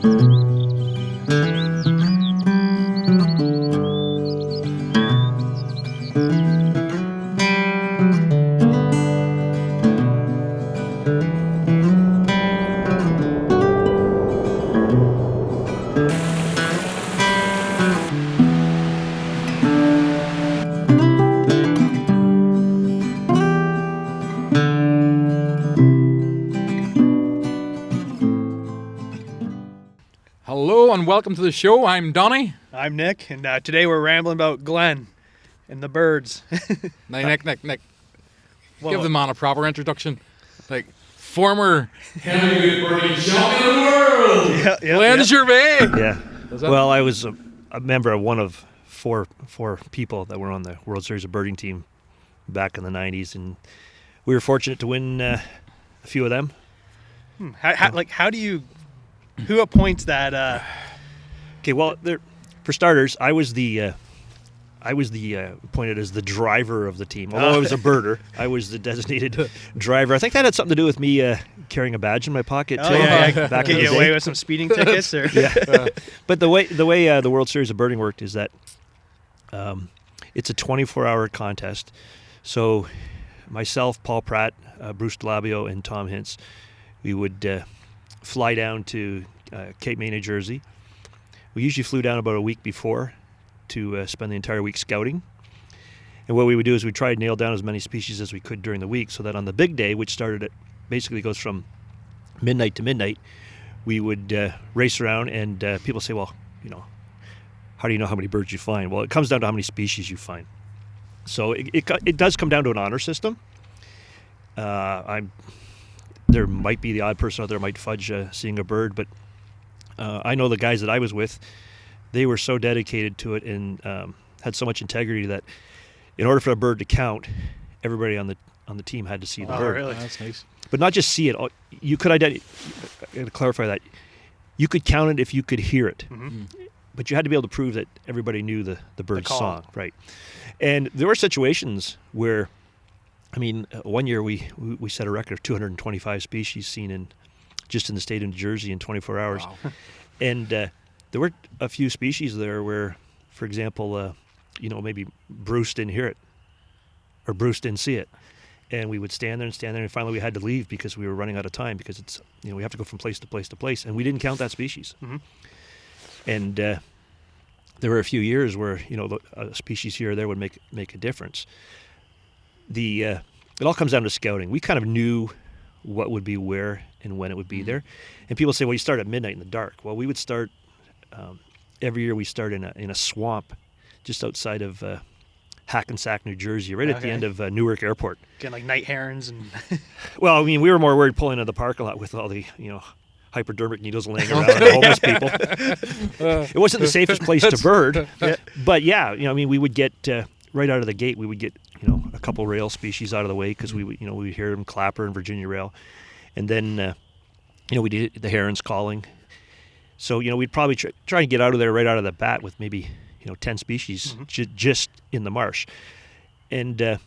Hello and welcome to the show. I'm Donnie. I'm Nick, and today we're rambling about Glenn and the birds. Nick. Give the man a proper introduction. Like, former heavyweight birding champion of the world, Glenn Gervais. Yeah. Well, I was a member of one of four people that were on the World Series of Birding team back in the 90s, and we were fortunate to win a few of them. How do you... Who appoints that? Okay, well, for starters, I was the appointed as the driver of the team. Although I was a birder, I was the designated driver. I think that had something to do with me carrying a badge in my pocket too. Back get you away with some speeding tickets, or But the way the World Series of Birding worked is that it's a 24-hour contest. So myself, Paul Pratt, Bruce DeLabio, and Tom Hintz, we would fly down to Cape May, New Jersey. We usually flew down about a week before to spend the entire week scouting. And what we would do is we'd try to nail down as many species as we could during the week, so that on the big day, which started at basically goes from midnight to midnight, we would race around, and people say, well, how do you know how many birds you find? Well, it comes down to how many species you find. So it does come down to an honor system. There might be the odd person out there might fudge seeing a bird, but I know the guys that I was with, they were so dedicated to it and had so much integrity that in order for a bird to count, everybody on the team had to see the bird. Really? That's nice. But not just see it. You could I got to clarify that. You could count it if you could hear it. Mm-hmm. But you had to be able to prove that everybody knew the bird's call. song. Right. And there were situations where, one year we set a record of 225 species seen just in the state of New Jersey in 24 hours. Wow. And there were a few species there where, for example, maybe Bruce didn't hear it or Bruce didn't see it. And we would stand there, and finally we had to leave because we were running out of time, because it's, we have to go from place to place to place, and we didn't count that species. Mm-hmm. And there were a few years where, a species here or there would make a difference. It all comes down to scouting. We kind of knew what would be where and when it would be there. And people say, well, you start at midnight in the dark. Well, we would start, every year we start in a swamp just outside of Hackensack, New Jersey, right at the end of Newark Airport. Getting like night herons and... Well, we were more worried pulling into the parking lot with all the, hypodermic needles laying around and homeless people. It wasn't the safest place to bird. But we would get, right out of the gate, we would get, a couple rail species out of the way, because we would hear them, clapper and Virginia rail. And then, we did the herons calling. So, we'd probably try and get out of there right out of the bat with maybe, 10 species just in the marsh. And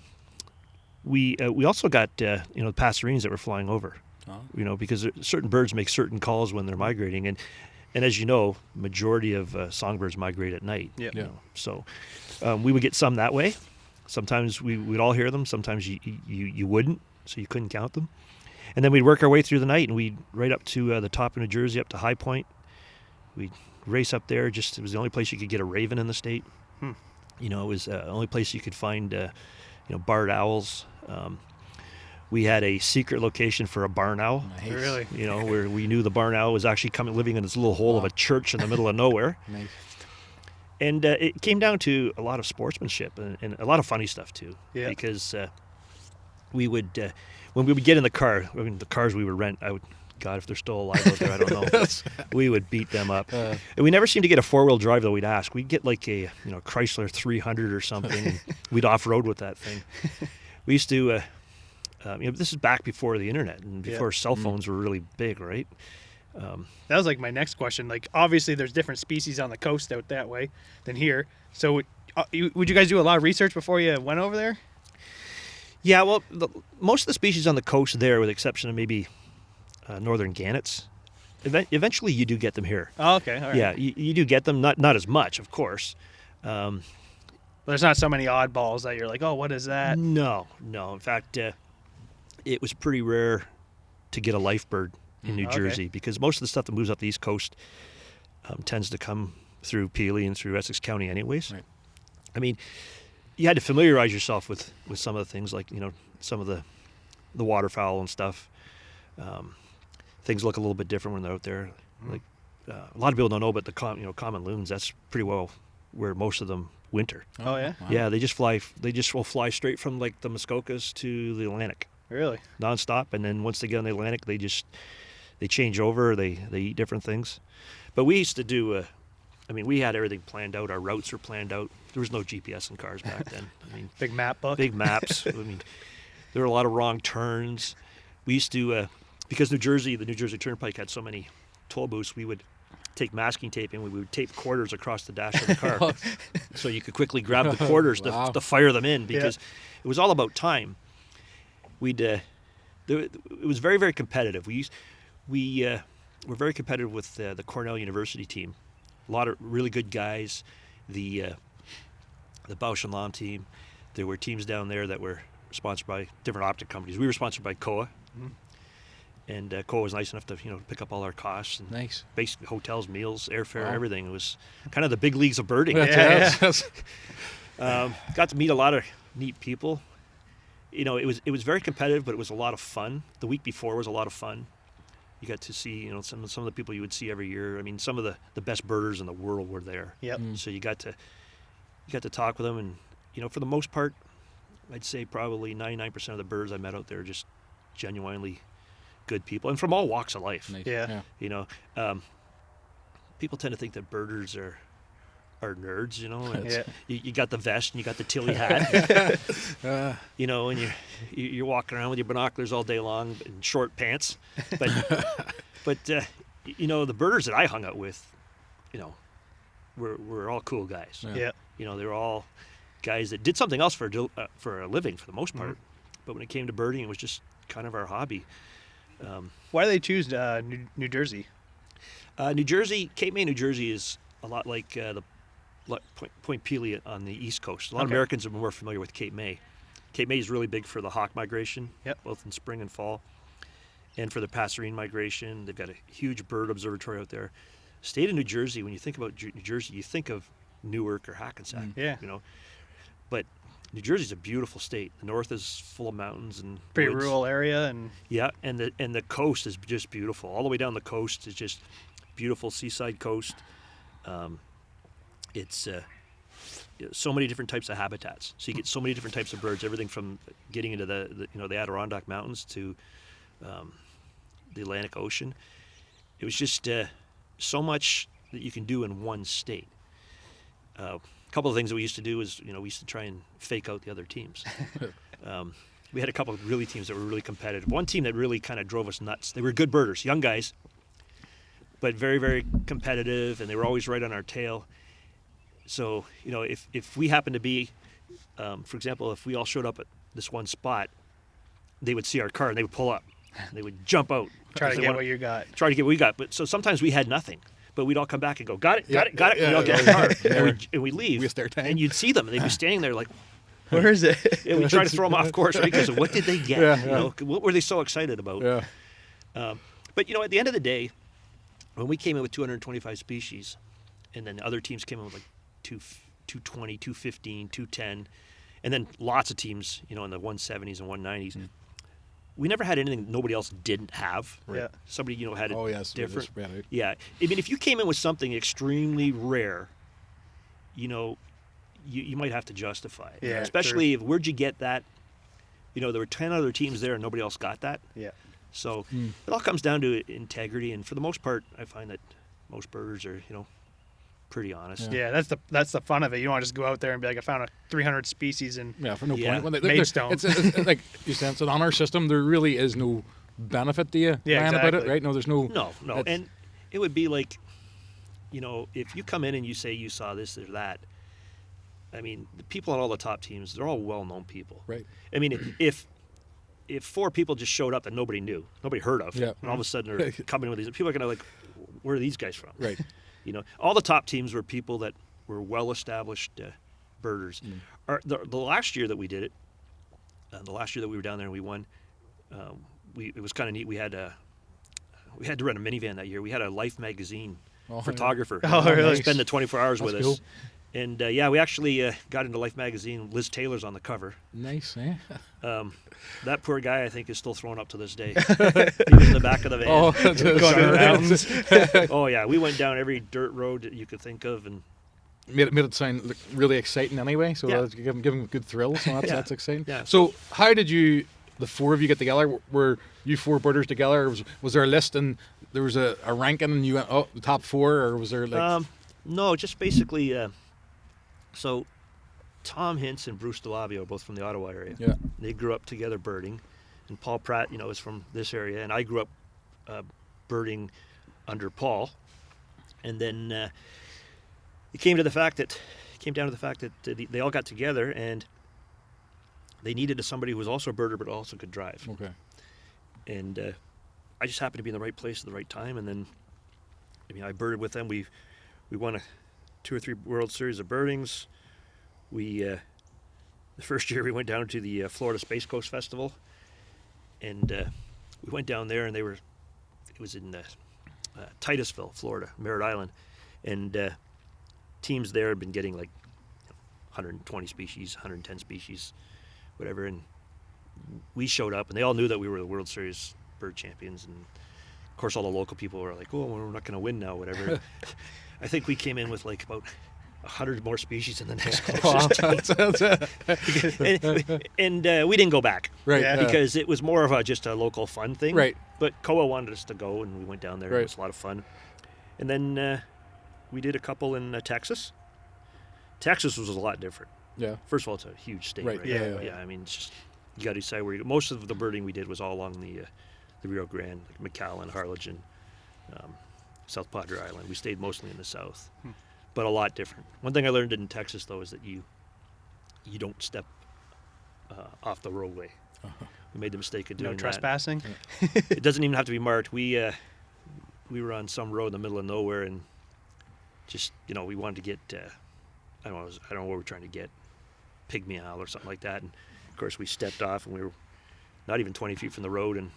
we also got, the passerines that were flying over, because certain birds make certain calls when they're migrating. And as you know, majority of songbirds migrate at night. Yeah. So we would get some that way. Sometimes we'd all hear them. Sometimes you wouldn't, so you couldn't count them. And then we'd work our way through the night, and we'd right up to the top of New Jersey, up to High Point. We'd race up there. It was the only place you could get a raven in the state. It was the only place you could find, barred owls. We had a secret location for a barn owl. Nice. Really? Where we knew the barn owl was actually living in this little hole of a church in the middle of nowhere. Nice. And it came down to a lot of sportsmanship and a lot of funny stuff too. Yeah. Because we would, when we would get in the car, the cars we would rent, God, if they're still alive out there, I don't know. We would beat them up. And we never seemed to get a four-wheel drive, though. We'd ask. We'd get like a Chrysler 300 or something. And we'd off-road with that thing. We used to, this is back before the internet and before cell phones were really big, right? That was like my next question. Like, obviously there's different species on the coast out that way than here. So would you guys do a lot of research before you went over there? Yeah, well, most of the species on the coast there, with the exception of maybe northern gannets, Eventually, you do get them here. Oh, okay. All right. Yeah, you do get them. Not as much, of course. There's not so many oddballs that you're like, oh, what is that? No. In fact, it was pretty rare to get a life bird in New Jersey because most of the stuff that moves up the East Coast tends to come through Peely and through Essex County anyways. Right. I mean, you had to familiarize yourself with some of the things like, some of the waterfowl and stuff. Things look a little bit different when they're out there. Like a lot of people don't know, but the common loons, that's pretty well where most of them winter. Oh, yeah? Wow. Yeah, they just will fly straight from like the Muskokas to the Atlantic. Really? Nonstop, and then once they get on the Atlantic, they change over. They eat different things. But we used to do. We had everything planned out. Our routes were planned out. There was no GPS in cars back then. Big map book. Big maps. There were a lot of wrong turns. We used to because the New Jersey Turnpike had so many toll booths. We would take masking tape and we would tape quarters across the dash of the car, so you could quickly grab the quarters to fire them in because it was all about time. It was very, very competitive. We were very competitive with the Cornell University team. A lot of really good guys. The Bausch and Lomb team. There were teams down there that were sponsored by different optic companies. We were sponsored by Koa, and Koa was nice enough to pick up all our costs and Nice. basically hotels, meals, airfare, everything. It was kind of the big leagues of birding. Yes. Got to meet a lot of neat people. It was very competitive, but it was a lot of fun. The week before was a lot of fun. You got to see, some of the people you would see every year. Some of the best birders in the world were there. Yep. So you got to talk with them, and for the most part, I'd say probably 99% of the birds I met out there are just genuinely good people, and from all walks of life. Nice. Yeah. People tend to think that birders are nerds, Yeah. You got the vest and you got the Tilly hat, and you're walking around with your binoculars all day long in short pants, but the birders that I hung out with, were all cool guys. Yeah. They're all guys that did something else for a living for the most part, but when it came to birding, it was just kind of our hobby. Why do they choose New Jersey? New Jersey, Cape May, New Jersey is a lot like the Point Peely on the East Coast. A lot of Americans are more familiar with Cape May. Cape May is really big for the hawk migration, both in spring and fall, and for the passerine migration. They've got a huge bird observatory out there. State of New Jersey, when you think about New Jersey, you think of Newark or Hackensack. Yeah. But New Jersey's a beautiful state. The north is full of mountains and Pretty woods. rural area, and And the coast is just beautiful. All the way down the coast is just beautiful seaside coast. It's so many different types of habitats. So you get so many different types of birds. Everything from getting into the Adirondack Mountains to the Atlantic Ocean. It was just so much that you can do in one state. A couple of things that we used to do is we used to try and fake out the other teams. We had a couple of teams that were really competitive. One team that really kind of drove us nuts. They were good birders, young guys, but very, very competitive, and they were always right on our tail. So, if we happened to be, for example, if we all showed up at this one spot, they would see our car and they would pull up. They would jump out. try to get what you got. Try to get what we got. But so sometimes we had nothing. But we'd all come back and go, got it. We'd all get in the car. And we'd leave. Waste their time. And you'd see them. And they'd be standing there like, Where is it? and we'd try to throw them off course because of what did they get? What were they so excited about? Yeah. But, at the end of the day, when we came in with 225 species, and then other teams came in with like 220, 215, 210, and then lots of teams, in the 170s and 190s. We never had anything nobody else didn't have. Right. Somebody, had it different. Yeah. If you came in with something extremely rare, you might have to justify it. Yeah, Especially where'd you get that? There were 10 other teams there and nobody else got that. Yeah. So it all comes down to integrity, and for the most part, I find that most birders are, pretty honest. Yeah, that's the fun of it. You don't want to just go out there and be like, I found 300 species and For no Yeah. point. When Maidstone. It's like you said, so on our system, there really is no benefit to you Yeah, lying about it, exactly. right? No, there's no. No. It's- And it would be like, if you come in and you say you saw this or that, the people on all the top teams, they're all well-known people. Right. If if 4 people just showed up that nobody knew, nobody heard of, and all of a sudden they're coming with these, people are going to like, where are these guys from? Right. You know, all the top teams were people that were well-established birders. The last year that we did it, the last year that we were down there and we won, it was kind of neat. We had to rent a minivan that year. We had a Life magazine photographer. Really? Spend the 24 hours with cool. us. And we actually got into Life magazine. Liz Taylor's on the cover. Nice, eh? That poor guy, I think, is still thrown up to this day. He was in the back of the van. Going to the mountains. Oh yeah, we went down every dirt road that you could think of, and Made it sound really exciting anyway, so Yeah. give them good thrills, so that's exciting. Yeah. So how did the 4 of you get together? Were you 4 birders together? Was there a list and there was a ranking and you went, the top 4, or was there like... No, just basically, so Tom Hintz and Bruce DeLavio are both from the Ottawa area. Yeah. They grew up together birding, and Paul Pratt, is from this area, and I grew up birding under Paul, and then it came down to the fact that they all got together and they needed somebody who was also a birder but also could drive. Okay. And I just happened to be in the right place at the right time, and then I birded with them. We won 2 or 3 World Series of birdings. The first year we went down to the Florida Space Coast Festival, and we went down there, and it was in Titusville, Florida, Merritt Island, and teams there had been getting like 120 species, 110 species, whatever, and we showed up, and they all knew that we were the World Series bird champions, and of course all the local people were like, "Oh, we're not going to win now," whatever. I think we came in with like about 100 more species in the next closest team. and we didn't go back, Right. Yeah. because it was more of just a local fun thing. Right. But COA wanted us to go, and we went down there. Right. It was a lot of fun. And then we did a couple in Texas. Texas was a lot different. Yeah. First of all, it's a huge state. Right, Right. yeah. I mean, it's just, you got to decide where you go. Most of the birding we did was all along the Rio Grande, like McAllen, Harlingen, South Padre Island. We stayed mostly in the south, but a lot different. One thing I learned in Texas, though, is that you don't step off the roadway. We made the mistake of doing No that. trespassing. It doesn't even have to be marked. We were on some road in the middle of nowhere, and just we wanted to get I don't know what we were trying to get, pygmy owl or something like that. And of course we stepped off, and we were not even 20 feet from the road, and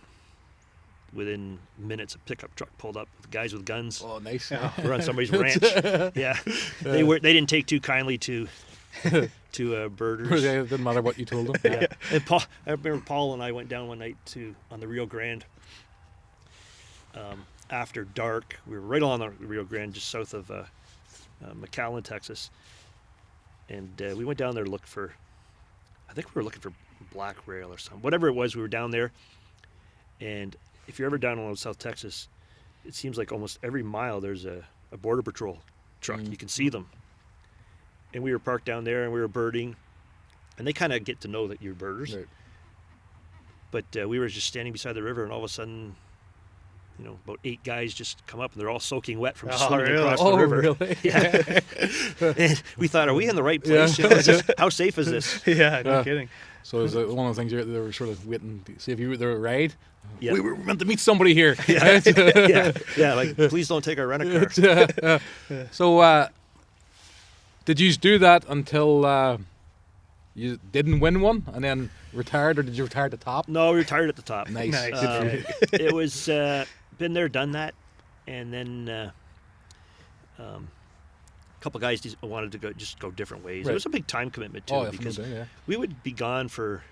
within minutes a pickup truck pulled up with guys with guns. Oh, nice. We're on somebody's ranch. Yeah, they didn't take too kindly to birders. It didn't matter what you told them. Yeah. And I remember Paul and I went down one night on the Rio Grande. After dark, we were right along the Rio Grande, just south of McAllen, Texas, and we went down there to look for. I think we were looking for black rail or something. Whatever it was, we were down there, and if you're ever down in South Texas, it seems like almost every mile there's a border patrol truck. You can see them. And we were parked down there, and we were birding, and they kind of get to know that you're birders. Right. But we were just standing beside the river, and all of a sudden, about 8 guys just come up, and they're all soaking wet from swimming really? across the river. Really? Yeah. And we thought, are we in the right place? How safe is this? Yeah, no kidding. So it was one of the things they were sort of waiting to see if you were there to ride. Yeah. We were meant to meet somebody here. Yeah. Like, please don't take our rent-a-car. So did you do that until you didn't win one and then retired, or did you retire at the top? No, we retired at the top. Nice. It was been there, done that, and then a couple guys wanted to go different ways. Right. It was a big time commitment too, because we would be gone for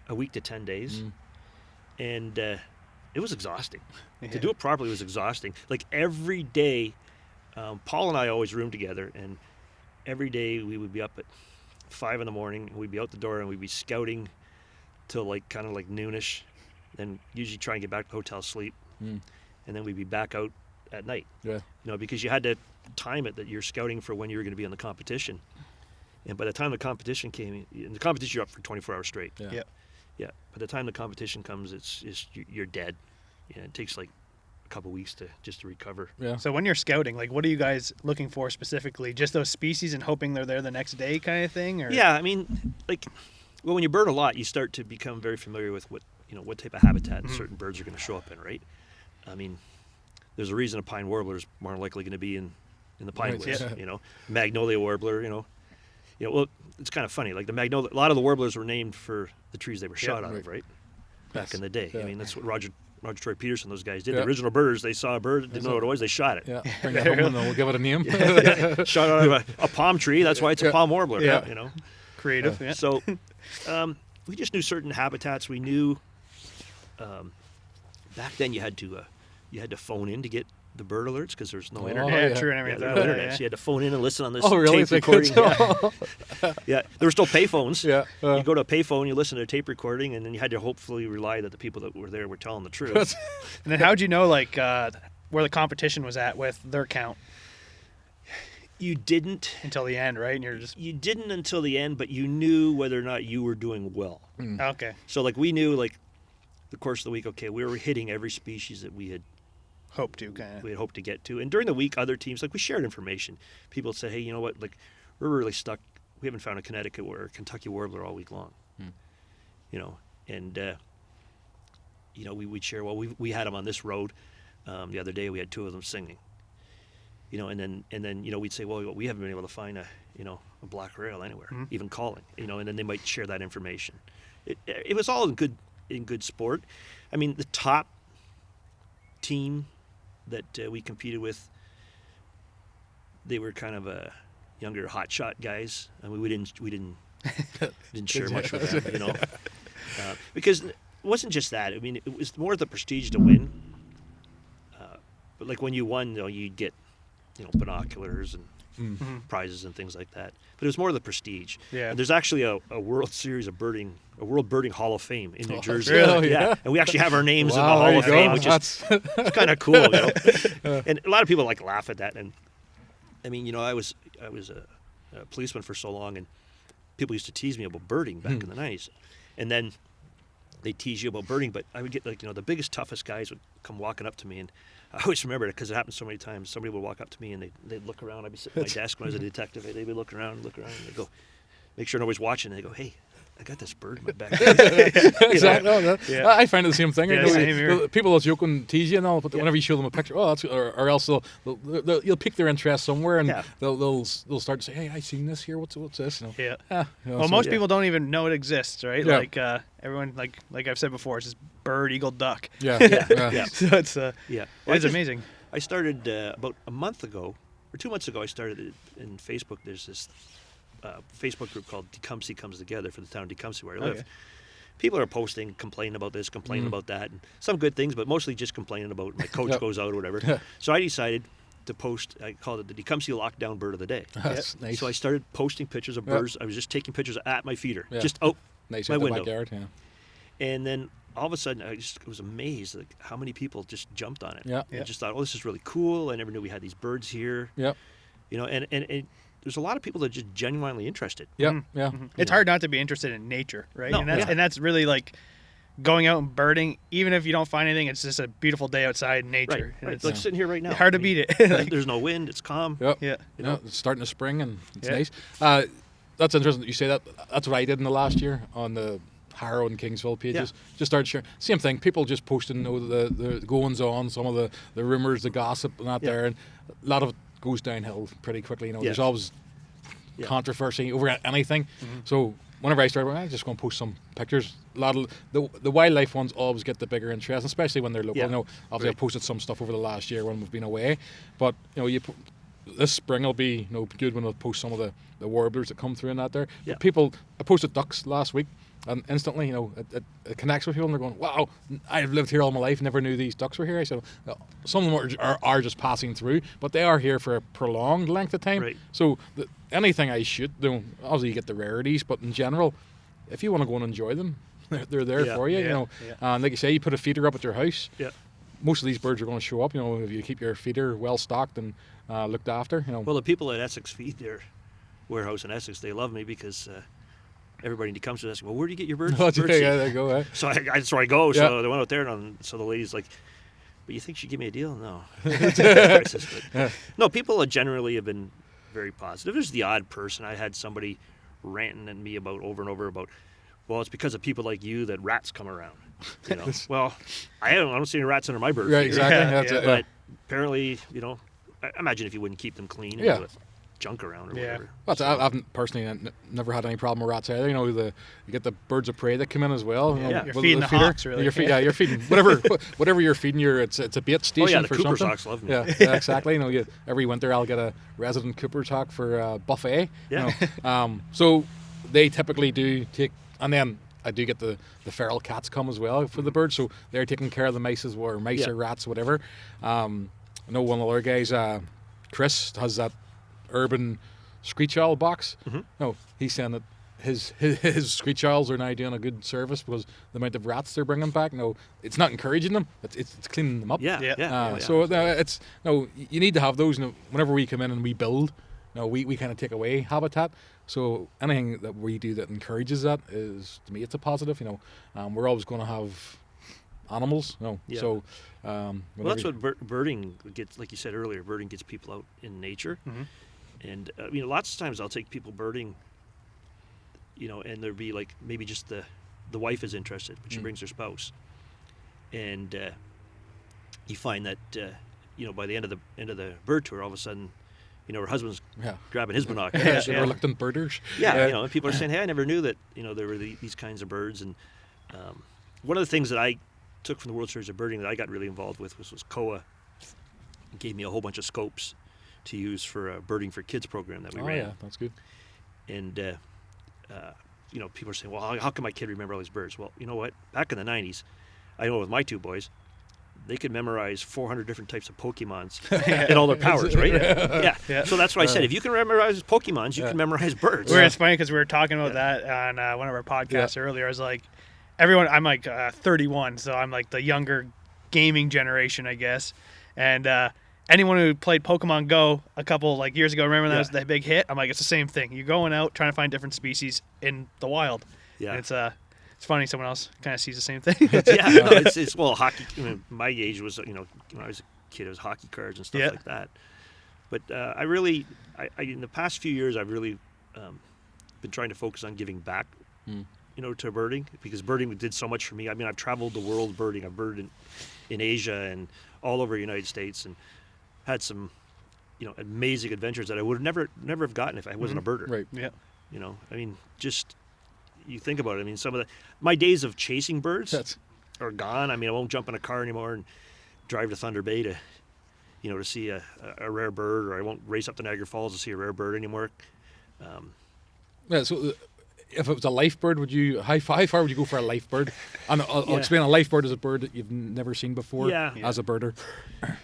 a week to 10 days, and it was exhausting. Yeah. To do it properly was exhausting. Like every day, Paul and I always roomed together, and every day we would be up at 5 a.m. and we'd be out the door, and we'd be scouting till kind of noonish, then usually try and get back to the hotel, sleep, and then we'd be back out at night. Yeah. Because you had to time it that you're scouting for when you were going to be in the competition, and by the time the competition came, in the competition you're up for 24 hours straight. Yeah. Yeah. By the time the competition comes, you're dead. Yeah, it takes a couple weeks to recover. Yeah. So when you're scouting, what are you guys looking for specifically? Just those species and hoping they're there the next day kind of thing? Or? Yeah, I mean, Well, when you bird a lot, you start to become very familiar with what type of habitat certain birds are going to show up in, right? I mean, there's a reason a pine warbler is more likely going to be in the pine woods. Yeah. Magnolia warbler. Well, it's kind of funny. Like the magnolia, a lot of the warblers were named for the trees they were shot out of, right? Back in the day. Yeah. I mean, that's what Roger Troy Peterson, those guys did. The original birders, they saw a bird, didn't know what it was, they shot it. Yeah, bring it home and we'll give it a name. Shot out of a palm tree. That's why it's a palm warbler. Yeah. Creative. Yeah. So we just knew certain habitats. We knew back then you had to phone in to get the bird alerts because there's no internet. Yeah, true. No internet. So you had to phone in and listen on this really? tape recording. Yeah, there were still payphones. Yeah. You go to a payphone, you listen to a tape recording, and then you had to hopefully rely that the people that were there were telling the truth. And then how'd you know where the competition was at with their count? You didn't until the end, right? And you didn't until the end, but you knew whether or not you were doing well. Okay. So we knew the course of the week. Okay, we were hitting every species that we had hoped to get to. And during the week, other teams, we shared information. People said, hey, you know what, we're really stuck. We haven't found a Connecticut or a Kentucky warbler all week long. And we'd share, well, we had them on this road. The other day we had 2 of them singing. And then we'd say, well, we haven't been able to find a black rail anywhere, even calling, and then they might share that information. It was all in good sport. I mean, the top team that we competed with, they were kind of younger hotshot guys. I mean, we didn't share much with them, because it wasn't just that. I mean, it was more the prestige to win. But when you won, you'd get binoculars and prizes and things like that. But it was more the prestige. Yeah. And there's actually a World Series of Birding, a World Birding Hall of Fame in New Jersey. Really? Yeah. And we actually have our names in the Hall of Fame, which is it's kind of cool. And a lot of people laugh at that. And I mean, I was a policeman for so long, and people used to tease me about birding back in the 90s. And then they tease you about birding, but I would get the biggest, toughest guys would come walking up to me, and I always remember it because it happened so many times. Somebody would walk up to me and they'd look around. I'd be sitting at my desk when I was a detective. They'd be looking around, and they'd go, make sure nobody's watching. And they go, hey, I got this bird in my back. Exactly. I find it the same thing. Yeah, same here. People will joke and tease you and all, but whenever you show them a picture, or else you'll pick their interest somewhere, and they'll start to say, hey, I seen this here. What's this? Most people don't even know it exists, right? Yeah. Everyone, like I've said before, it's just bird, eagle, duck. Yeah. So it's it's amazing. I started about a month ago or 2 months ago. I started in Facebook. There's this Facebook group called Tecumseh Comes Together for the town of Tecumseh where I live. People are posting, complaining about this, complaining about that, and some good things, but mostly just complaining about my coach goes out or whatever. So I decided to post. I called it the Tecumseh Lockdown Bird of the Day. That's nice. So I started posting pictures of birds. I was just taking pictures at my feeder, just out nice my window. Backyard, And then all of a sudden, I was amazed how many people just jumped on it. I just thought, oh, this is really cool. I never knew we had these birds here. And there's a lot of people that are just genuinely interested. It's hard not to be interested in nature, right? No, and that's really going out and birding. Even if you don't find anything, it's just a beautiful day outside in nature. Right. It's like sitting here right now. Hard to beat it. There's no wind. It's calm. It's starting to spring, and it's nice. That's interesting that you say that. That's what I did in the last year on the Harrow and Kingsville pages. Just started sharing. Same thing. People just posting the goings on, some of the rumors, the gossip, and that there, and a lot of it goes downhill pretty quickly. There's always controversy over anything. So whenever I start, I'm just going to post some pictures. A lot of the wildlife ones always get the bigger interest, especially when they're local. Obviously I've posted some stuff over the last year when we've been away, but this spring will be good when I'll post some of the warblers that come through and that there. But people, I posted ducks last week, and instantly, it connects with people, and they're going, wow, I've lived here all my life, never knew these ducks were here. I said, some of them are just passing through, but they are here for a prolonged length of time. Right. So anything I shoot, obviously you get the rarities, but in general, if you want to go and enjoy them, they're there for you. And like you say, you put a feeder up at your house. Most of these birds are going to show up. If you keep your feeder well stocked and looked after. Well, the people at Essex feed their warehouse in Essex, they love me because everybody comes to us. Well, where do you get your birds? There you go. So that's where I go. So they went out there, and so the lady's like, "But you think she'd give me a deal?" No. No, people generally have been very positive. There's the odd person. I had somebody ranting at me over and over about well, it's because of people like you that rats come around. You know, well, I don't see any rats under my bird Right, feeder. exactly. Yeah, That's yeah. it. But apparently, you know, I imagine if you wouldn't keep them clean, Yeah. with junk around or Yeah. whatever. But I haven't personally never had any problem with rats either. You know, you get the birds of prey that come in as well. You know, Yeah. You're with feeding the feeder. hawks, really. You're feeding whatever you're feeding. It's a bait Oh station yeah, the for Cooper's something. hawks love me. Yeah, exactly. You know, every winter I'll get a resident Cooper's hawk for a buffet. Yeah. You know. So they typically do take, and then I do get the feral cats come as well for the birds. So they're taking care of the mice or mice Yeah. or rats, whatever. I know one of the other guys, Chris, has that urban screech owl box. Mm-hmm. No, he's saying that his screech owls are now doing a good service because the amount of rats they're bringing back. No, it's not encouraging them. It's cleaning them up. Yeah, Yeah. yeah. yeah. So it's you need to have those. Whenever we come in and we build, we kind of take away habitat. So anything that we do that encourages that is, to me, it's a positive. We're always going to have animals. Yeah. So Well, that's what birding gets, like you said earlier. Birding gets people out in nature, and lots of times I'll take people birding. And there'd be like maybe just the wife is interested, but she brings her spouse, and you find that by the end of the bird tour, all of a sudden, her husband's grabbing his binoculars. Yeah, reluctant birders. Yeah, and people are saying, "Hey, I never knew that there were these kinds of birds." And one of the things that I took from the World Series of Birding that I got really involved with was COA gave me a whole bunch of scopes to use for a birding for kids program that we ran. Yeah, that's good. And people are saying, "Well, how can my kid remember all these birds?" Well, you know what? Back in the '90s, I know with my two boys, they could memorize 400 different types of Pokemons and all their powers, right? Yeah. So that's what I said. If you can memorize Pokemons, you can memorize birds. It's funny because we were talking about that on one of our podcasts earlier. I was like, I'm like 31, so I'm like the younger gaming generation, I guess. And anyone who played Pokemon Go a couple years ago, remember that was the big hit? I'm like, it's the same thing. You're going out trying to find different species in the wild. Yeah. And it's funny someone else kind of sees the same thing. Hockey. My age was, when I was a kid, it was hockey cards and stuff like that. But I in the past few years, I've really been trying to focus on giving back, to birding, because birding did so much for me. I mean, I've traveled the world birding. I've birded in Asia and all over the United States, and had some, amazing adventures that I would have never have gotten if I wasn't a birder. Right. Yeah. Just you think about it. I mean, some of my days of chasing birds are gone. I mean, I won't jump in a car anymore and drive to Thunder Bay to see a rare bird, or I won't race up to Niagara Falls to see a rare bird anymore. So if it was a life bird, how far would you go for a life bird? And I'll explain. A life bird is a bird that you've never seen before as a birder.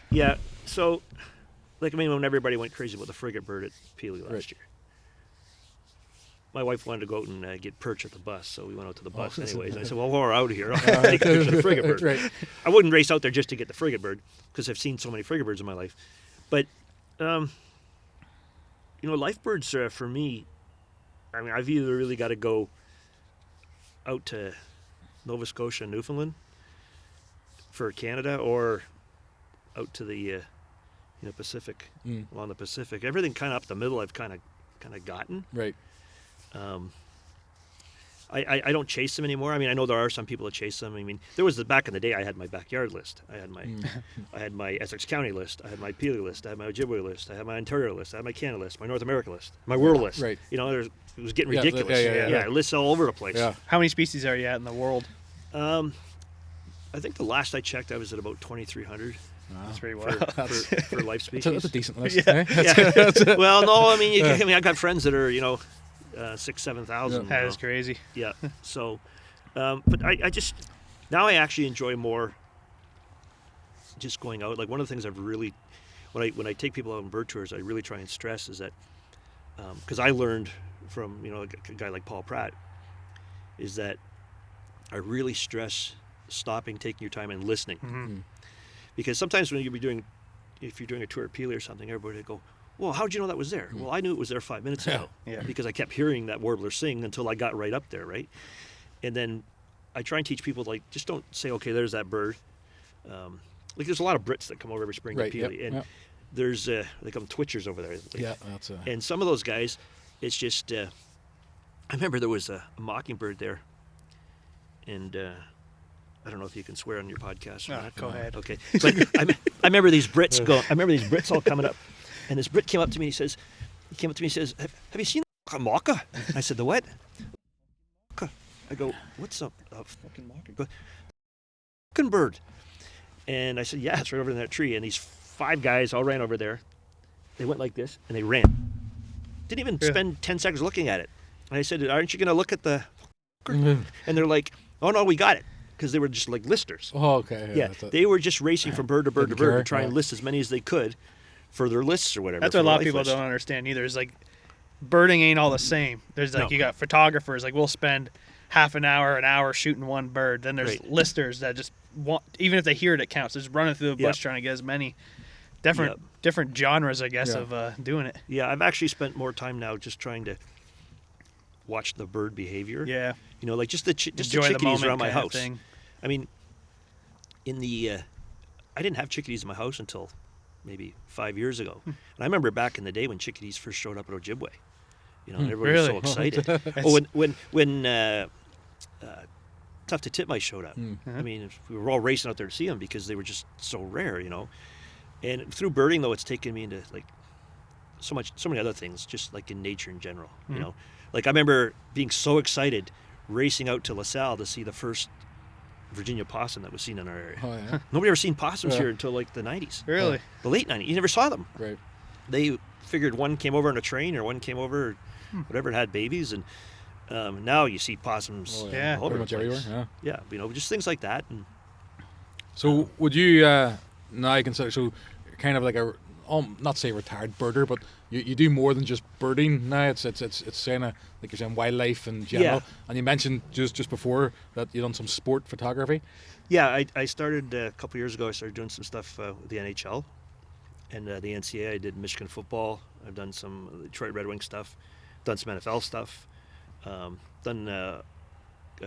Yeah. So, when everybody went crazy about the frigate bird at Peely last year, my wife wanted to go out and get perch at the bus, so we went out to the bus anyways. I said, "Well, while we're out of here, I'll take a picture of the frigate bird." Right. I wouldn't race out there just to get the frigate bird, because I've seen so many frigate birds in my life. But, life birds for me, I mean, I've either really got to go out to Nova Scotia and Newfoundland for Canada, or out to the Pacific, along the Pacific. Everything kind of up the middle I've kind of gotten. Right. I don't chase them anymore. I mean, I know there are some people that chase them. I mean, there was back in the day I had my backyard list. I had my Essex County list. I had my Peely list. I had my Ojibwe list. I had my Ontario list. I had my Canada list. My North America list. My world list. Right. It was getting ridiculous. Yeah. Lists all over the place. Yeah. How many species are you at in the world? I think the last I checked, I was at about 2,300. That's pretty for, wild. for life species. That's a decent list. Yeah. Eh? Well, no, I mean, I got friends that are 6,000-7,000. That is crazy. Yeah. So, but I just now I actually enjoy more just going out. Like, one of the things I've really, when I take people out on bird tours, I really try and stress is that because I learned from a guy like Paul Pratt, is that I really stress stopping, taking your time, and listening. Mm-hmm. Because sometimes when if you're doing a tour at Peely or something, everybody will go, "Well, how'd you know that was there?" Well, I knew it was there 5 minutes ago. Yeah. Because I kept hearing that warbler sing until I got right up there, right? And then I try and teach people, just don't say, "Okay, there's that bird." There's a lot of Brits that come over every spring to Peely, and there's they come twitchers over there. That's and some of those guys, it's just I remember there was a mockingbird there and I don't know if you can swear on your podcast or not. Go ahead. Okay, but I remember these Brits all coming up, and this Brit came up to me. He came up to me and says, "Have you seen a mocka?" I said, "The what?" I go, "What's a fucking mocka?" Fucking bird. And I said, "Yeah, it's right over in that tree." And these 5 guys all ran over there. They went like this, and they ran. Didn't even spend 10 seconds looking at it. And I said, "Aren't you going to look at the?" And they're like, "Oh no, we got it," because they were just like listers. Oh, okay. Yeah, they were just racing from bird to bird to bird to try and list as many as they could for their lists or whatever. That's what a lot of people don't understand either. Is like birding ain't all the same. There's like you got photographers, like we'll spend half an hour shooting one bird. Then there's listers that just want, even if they hear it, it counts. They're just running through the bush trying to get as many different genres, I guess, of doing it. Yeah, I've actually spent more time now just trying to watch the bird behavior. Yeah, you know, like just the chickadees around my house. I mean, I didn't have chickadees in my house until maybe 5 years ago, and I remember back in the day when chickadees first showed up at Ojibwe. You know, everybody was so excited. When Tough to Titmice showed up. I mean, we were all racing out there to see them because they were just so rare, you know. And through birding, though, it's taken me into like so many other things, just like in nature in general, you know. Like I remember being so excited racing out to LaSalle to see the first Virginia possum that was seen in our area. Oh, yeah. Nobody ever seen possums here until like the 90s. Really? The late 90s. You never saw them. Right. They figured one came over on a train or one came over, whatever, and had babies. And now you see possums all over the place. Everywhere. Yeah, you know, just things like that. And so would you now consider kind of like not say retired birder, but you do more than just birding now. It's kind of like you're saying wildlife in general. And you mentioned just before that you done some sport photography. Yeah, I started a couple years ago. I started doing some stuff with the NHL and the NCAA. I did Michigan football. I've done some Detroit Red Wings stuff. Done some NFL stuff. Done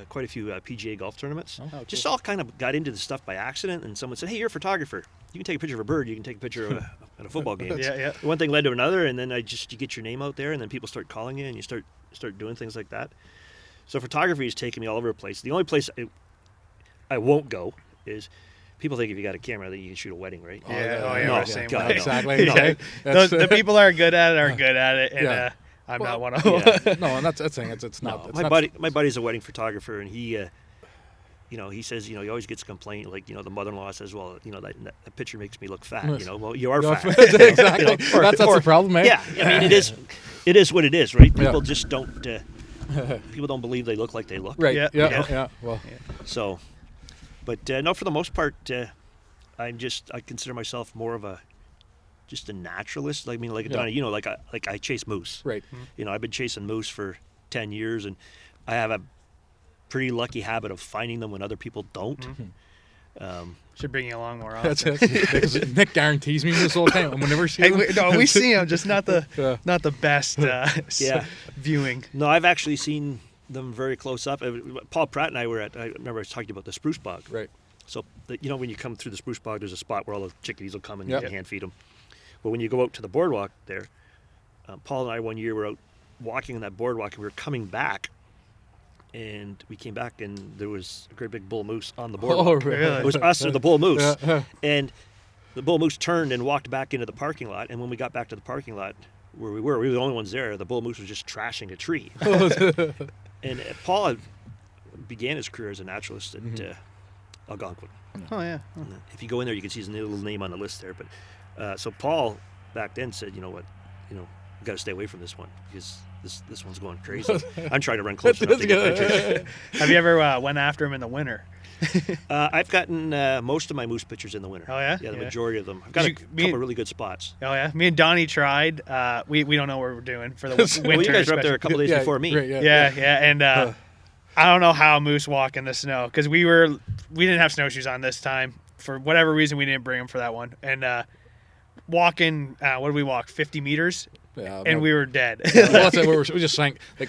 quite a few PGA golf tournaments. Oh, just cool. all kind of got into the stuff by accident, and someone said, "Hey, you're a photographer. You can take a picture of a bird. You can take a picture of at a football game." One thing led to another, and then you get your name out there, and then people start calling you, and you start doing things like that. So photography has taken me all over the place. The only place I won't go is people think if you got a camera that you can shoot a wedding, right? No, same way. Exactly. No. Okay. The people are good at it, and I'm not one of them. No, and that's thing. It's not. No, my buddy's a wedding photographer, and he, you know, he says, you know, he always gets a complaint, like, you know, the mother-in-law says, "Well, you know, that picture makes me look fat." You know, well, you are fat. Exactly. You know, that's the problem, man. Yeah, I mean, it is what it is, right? People just don't. People don't believe they look like they look. Right. Yeah. Well. So, but no, for the most part, I consider myself more of just a naturalist. I mean, like Donnie, you know, like I chase moose. Right. You know, I've been chasing moose for 10 years, and I have a pretty lucky habit of finding them when other people don't. Should bring you along more often. That's it. Because Nick guarantees me this all the time. And whenever we see we see them, just not the best viewing. No, I've actually seen them very close up. Paul Pratt and I remember I was talking about the spruce bog. Right. So, you know, when you come through the spruce bog, there's a spot where all the chickadees will come and you can hand feed them. But when you go out to the boardwalk there, Paul and I one year were out walking on that boardwalk, and we were coming back, and we came back, and there was a great big bull moose on the boardwalk. Oh, really? It was us and the bull moose. And the bull moose turned and walked back into the parking lot, and when we got back to the parking lot where we were the only ones there. The bull moose was just trashing a tree. And Paul began his career as a naturalist at Algonquin. Oh, yeah. If you go in there, you can see his little name on the list there. But so Paul back then said, you know what, you got to stay away from this one because this one's going crazy. I'm trying to run close enough to get pictures. Have you ever went after him in the winter? I've gotten most of my moose pictures in the winter. Oh, yeah? Yeah, the majority of them. I've got a couple of really good spots. Oh, yeah? Me and Donnie tried. We don't know what we're doing for the winter. Well, you guys were up there a couple days before me. Right, yeah. And I don't know how moose walk in the snow because we didn't have snowshoes on this time. For whatever reason, we didn't bring them for that one. And walking, what did we walk, 50 meters? Yeah, and we were dead. Well, that's it. We just sank. Like,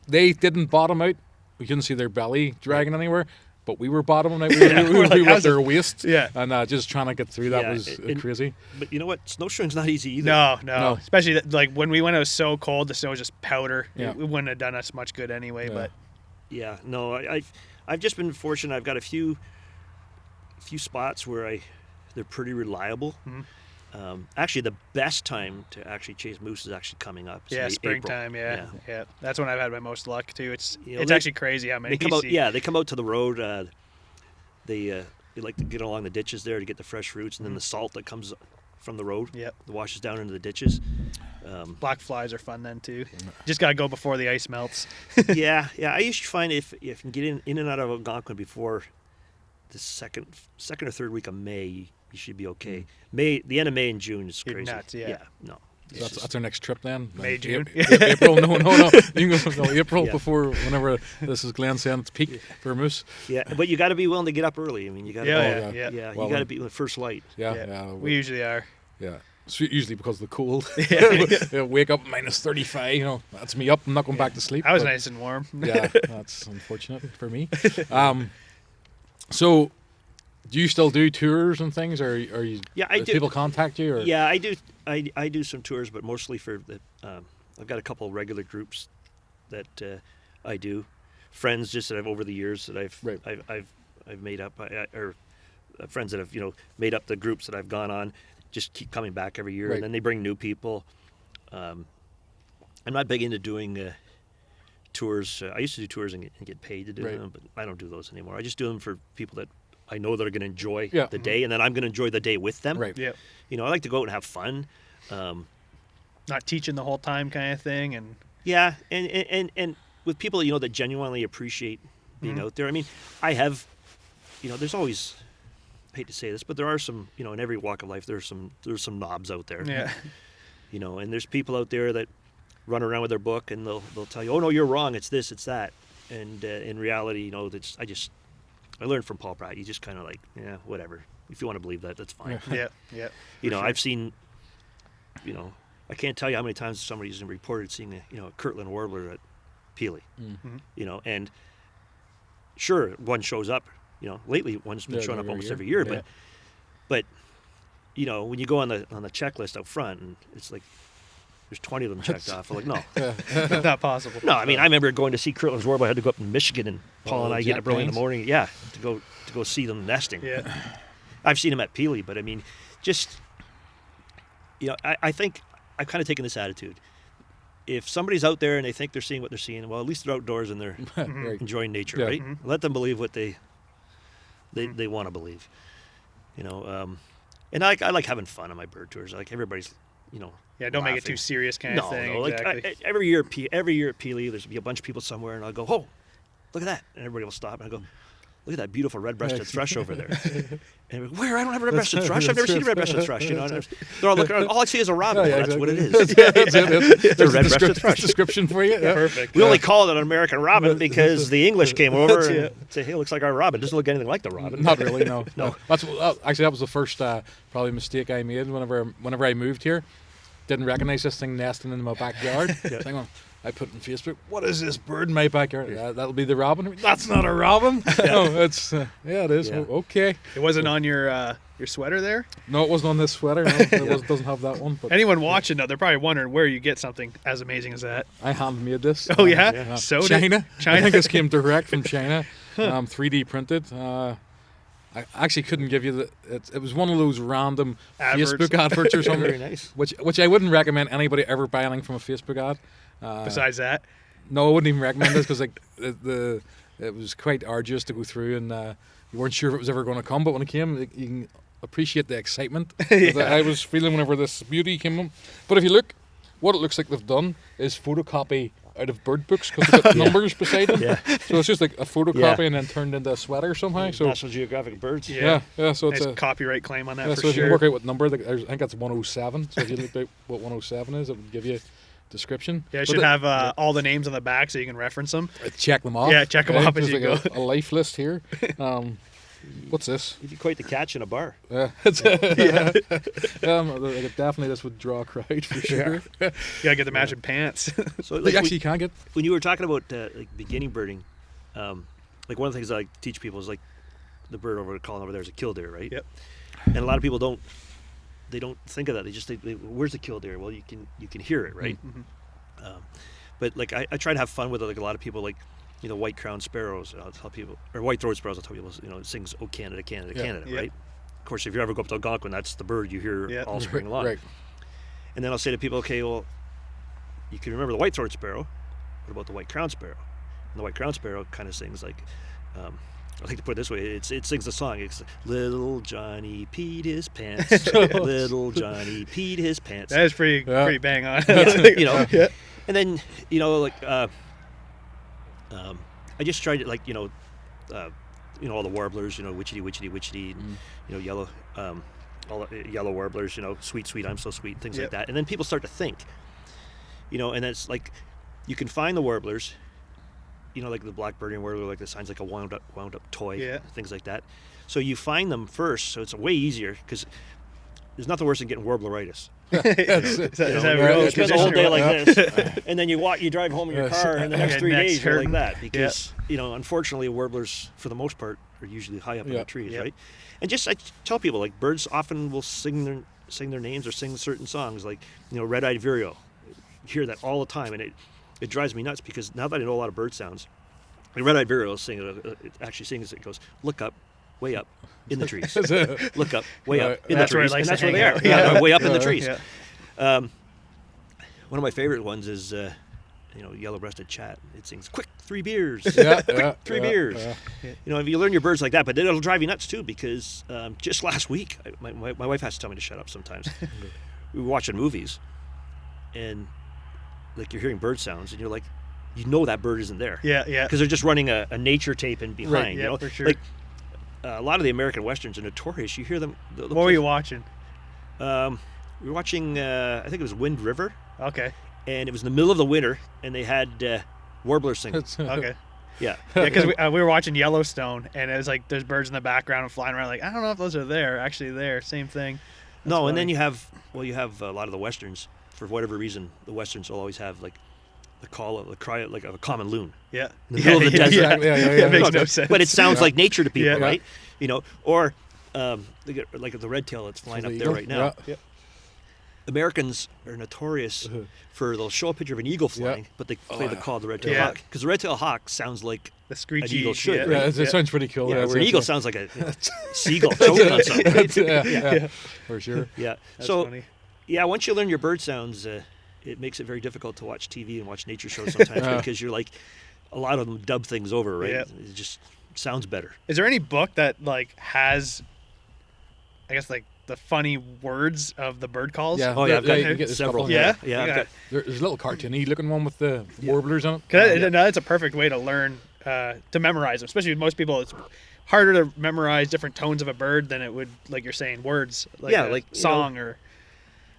they didn't bottom out. We couldn't see their belly dragging anywhere, but we were bottoming out. We were at their waist. Yeah. And just trying to get through that was crazy. But you know what? Snowshoeing's not easy either. No. Especially like when we went, it was so cold. The snow was just powder. Yeah. It wouldn't have done us much good anyway. Yeah. Yeah, no, I've just been fortunate. I've got a few spots where they're pretty reliable. Mm-hmm. Actually, the best time to actually chase moose is actually coming up. Yeah, April. springtime. Yeah. That's when I've had my most luck too. It's You know, it's actually crazy how many They come you out. see. Yeah, they come out to the road. They like to get along the ditches there to get the fresh roots, and then the salt that comes from the road. Yep. That washes down into the ditches. Black flies are fun then too. Just gotta go before the ice melts. yeah. I usually find if you can get in and out of Algonquin before the second or third week of May, you should be okay. The end of May and June is You're crazy. nuts, yeah. No. So that's our next trip then. May, June? April. No. You can go April Yeah. before whenever this is Glenn saying it's peak for a moose. Yeah, but you got to be willing to get up early. I mean, you got to. Yeah. Yeah, Well, you got to be the first light. Yeah. We usually are. Yeah. So usually because of the cold. Yeah. Wake up -35. That's me up. I'm not going back to sleep. I was but- nice and warm. Yeah, that's unfortunate for me. So, do you still do tours and things, or are you? Yeah, I do do. People contact you, or? Yeah, I do. I do some tours, but mostly for the. I've got a couple of regular groups that I do. Friends just that I've over the years that I've made up, or friends that have made up the groups that I've gone on. Just keep coming back every year, Right. and then they bring new people. I'm not big into doing tours. I used to do tours and get paid to do Right. them, but I don't do those anymore. I just do them for people that I know that are going to enjoy Yeah. the day, and then I'm going to enjoy the day with them. Right. Yeah. I like to go out and have fun. Not teaching the whole time kind of thing, and Yeah, and with people that genuinely appreciate being out there. I mean, I have, there's always. I hate to say this, but there are some, in every walk of life, there's some knobs out there. yeah. And there's people out there that run around with their book and they'll tell you, oh no, you're wrong. It's this, it's that. And in reality, I learned from Paul Pratt. You just kind of like, yeah, whatever. If you want to believe that, that's fine. Yeah. I've seen, I can't tell you how many times somebody's reported seeing a Kirtland warbler at Peely. Mm-hmm. And sure, one shows up. Lately one's been showing up almost every year, Yeah. but when you go on the checklist out front and it's like there's 20 of them checked off. I'm like, no, Not possible. no. I mean, I remember going to see Kirtland's warbler. I had to go up in Michigan, and Paul and I get Jack up early in the Plains? morning. Yeah, to go see them nesting. Yeah. I've seen them at Peely, but I mean, just I think I've kind of taken this attitude. If somebody's out there and they think they're seeing what they're seeing, well, at least they're outdoors and they're Right. enjoying nature, Yeah. right? Let them believe what they want to believe. And I like having fun on my bird tours. Like everybody's, Yeah, don't make it laughing. too serious kind of thing. No. Exactly. Like every year at Peely, there's be a bunch of people somewhere, and I'll go, "Oh, look at that!" And everybody will stop, and I go, "Look at that beautiful red-breasted thrush over there." And they're like, where? I don't have a red-breasted thrush. I've never seen a red-breasted thrush. And they're all looking around. All I see is a robin. Oh, yeah, Well, that's what it exactly. is. That's it. It's a red-breasted Descrip- thrush. description for you. Yeah. Perfect. We only call it an American robin because the English came over That's and it. said, "Hey, it looks like our robin. Doesn't look anything like the robin." Not really, no. No. Actually, that was the first probably mistake I made whenever I moved here. Didn't recognize this thing nesting in my backyard. Hang on. I put on Facebook, what is this bird in my backyard? That'll be the robin. That's not a robin. No, it's it is. Yeah. Okay. It wasn't on your sweater there. No, it wasn't on this sweater. No, it doesn't have that one. But Anyone watching, though, they're probably wondering where you get something as amazing as that. I handmade this. Oh yeah, so did- China. I China. think this came direct from China. 3D printed. I actually couldn't give you the. It was one of those random Adverts. Facebook adverts or something. Very nice. Which I wouldn't recommend anybody ever buy anything from a Facebook ad. Besides that, No, I wouldn't even recommend this because it was quite arduous to go through, and you weren't sure if it was ever going to come. But when it came, you can appreciate the excitement that I was feeling whenever this beauty came up. But if you look, what it looks like they've done is photocopy out of bird books because they've got numbers beside them. Yeah. So it's just like a photocopy and then turned into a sweater somehow. So National Geographic birds. yeah. So it's nice a. copyright claim on that Yeah, for so if you sure. work out what number, I think that's 107. So if you look at what 107 is, it would give you a description. Yeah, I But should have all the names on the back so you can reference them. check them off. Yeah, check them off as There's you like a life list here. What's this? You'd be quite the catch in a bar. It's, definitely this would draw a crowd for sure. You gotta get the matching pants. So Like actually, you can get. when you were talking about like beginning birding, like one of the things I like to teach people is like the bird calling over there is a killdeer, right? Yep. And a lot of people don't think of that. They just think, where's the killdeer? Well, you can hear it, right? But like I try to have fun with it. Like a lot of people, like you know, white-crowned sparrows. I'll tell people, or white-throated sparrows. I'll tell people, you know, it sings "Oh Canada, Canada, Canada," right? Of course, if you ever go up to Algonquin, that's the bird you hear all spring long. Right. And then I'll say to people, okay, well, you can remember the white-throated sparrow. What about the white-crowned sparrow? And the white-crowned sparrow kind of sings like, I like to put it this way, it sings a song. It's "Little Johnny peed his pants, little Johnny peed his pants." That is pretty bang on. You know, and then, you know, like, I just tried it, like, you know, all the warblers, you know, witchetty, witchetty, witchetty, and, you know, yellow, all the yellow warblers, you know, sweet, sweet, I'm so sweet, things like that. And then people start to think, you know, and it's like, you can find the warblers, you know, like the blackbirding warbler, like the sounds like a wound up toy, things like that. So you find them first, so it's way easier, because there's nothing worse than getting warbleritis. You spend the whole day like this, and then you drive home in your car, and the next 3 days you're like that, because you know, unfortunately, warblers for the most part are usually high up in the trees, right? And just I tell people, like, birds often will sing their names or sing certain songs, like, you know, red-eyed vireo. You hear that all the time, and it drives me nuts, because now that I know a lot of bird sounds, the red-eyed vireo it actually sings. It goes, "Look up, way up in the trees. Look up, way up in the trees," and that's where they are, way up in the trees. One of my favorite ones is, you know, yellow-breasted chat. It sings, "Quick, 3 beers, quick, 3 beers." You know, if you learn your birds like that, but it'll drive you nuts too, because just last week, my wife has to tell me to shut up sometimes. We were watching movies, and like, you're hearing bird sounds, and you're like, you know that bird isn't there. Because they're just running a nature tape in behind. Right, you know, for sure. Like, a lot of the American westerns are notorious. You hear them. What were you watching? We were watching, I think it was Wind River. Okay. And it was in the middle of the winter, and they had warblers singing. Okay. Yeah. Because we were watching Yellowstone, and it was like there's birds in the background and flying around. Like, I don't know if those are there. Actually, there. Same thing. That's funny. And then you have a lot of the westerns. For whatever reason, the westerns will always have like the cry like of a common loon. Yeah. In the middle of the desert. It makes no sense. But it sounds like nature to people, right? You know, or they get, like, the red tail that's flying up there right now. Yeah. Americans are notorious for, they'll show a picture of an eagle flying, but they play the call of the red-tailed hawk, because the red-tailed hawk sounds like the screechy an eagle should. Right? It sounds pretty cool. Yeah, where an eagle sounds like a seagull choking on something. Right? For sure. Yeah. That's so funny. Yeah, once you learn your bird sounds, it makes it very difficult to watch TV and watch nature shows sometimes, because you're like, a lot of them dub things over, right? It just sounds better. Is there any book that, like, has, I guess, like, the funny words of the bird calls? Yeah. Oh yeah, I've got several. Yeah. There's a little cartoony looking one with the warblers on it. That's a perfect way to learn, to memorize them. Especially with most people, it's harder to memorize different tones of a bird than it would, like you're saying, words. Like like song or.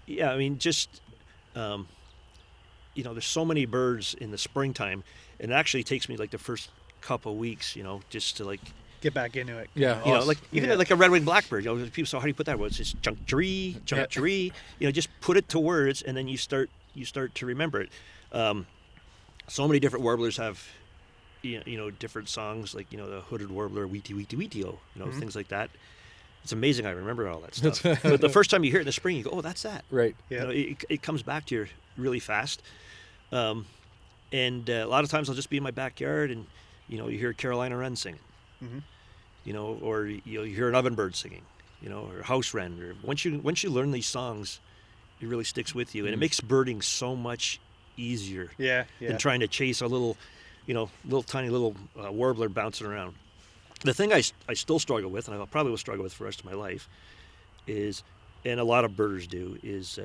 Yeah, I mean, just, you know, there's so many birds in the springtime, and it actually takes me like the first couple of weeks, you know, just to like get back into it. Yeah. You know, like even like a red-winged blackbird, you know, people say, how do you put that? Well, it's just chunk-tree, chunk-tree. You know, just put it to words, and then you start to remember it. So many different warblers have, you know, different songs, like, you know, the hooded warbler, weety, weety, weety-o, you know, things like that. It's amazing I remember all that stuff. But the first time you hear it in the spring, you go, oh, that's that. Right. Yeah. You know, it comes back to you really fast. And a lot of times I'll just be in my backyard, and, you know, you hear Carolina wren singing. You know, or you hear an ovenbird singing, you know, or house wren. Or once you learn these songs, it really sticks with you, and it makes birding so much easier than trying to chase a little tiny warbler bouncing around. The thing I still struggle with, and I probably will struggle with for the rest of my life, is, and a lot of birders do, is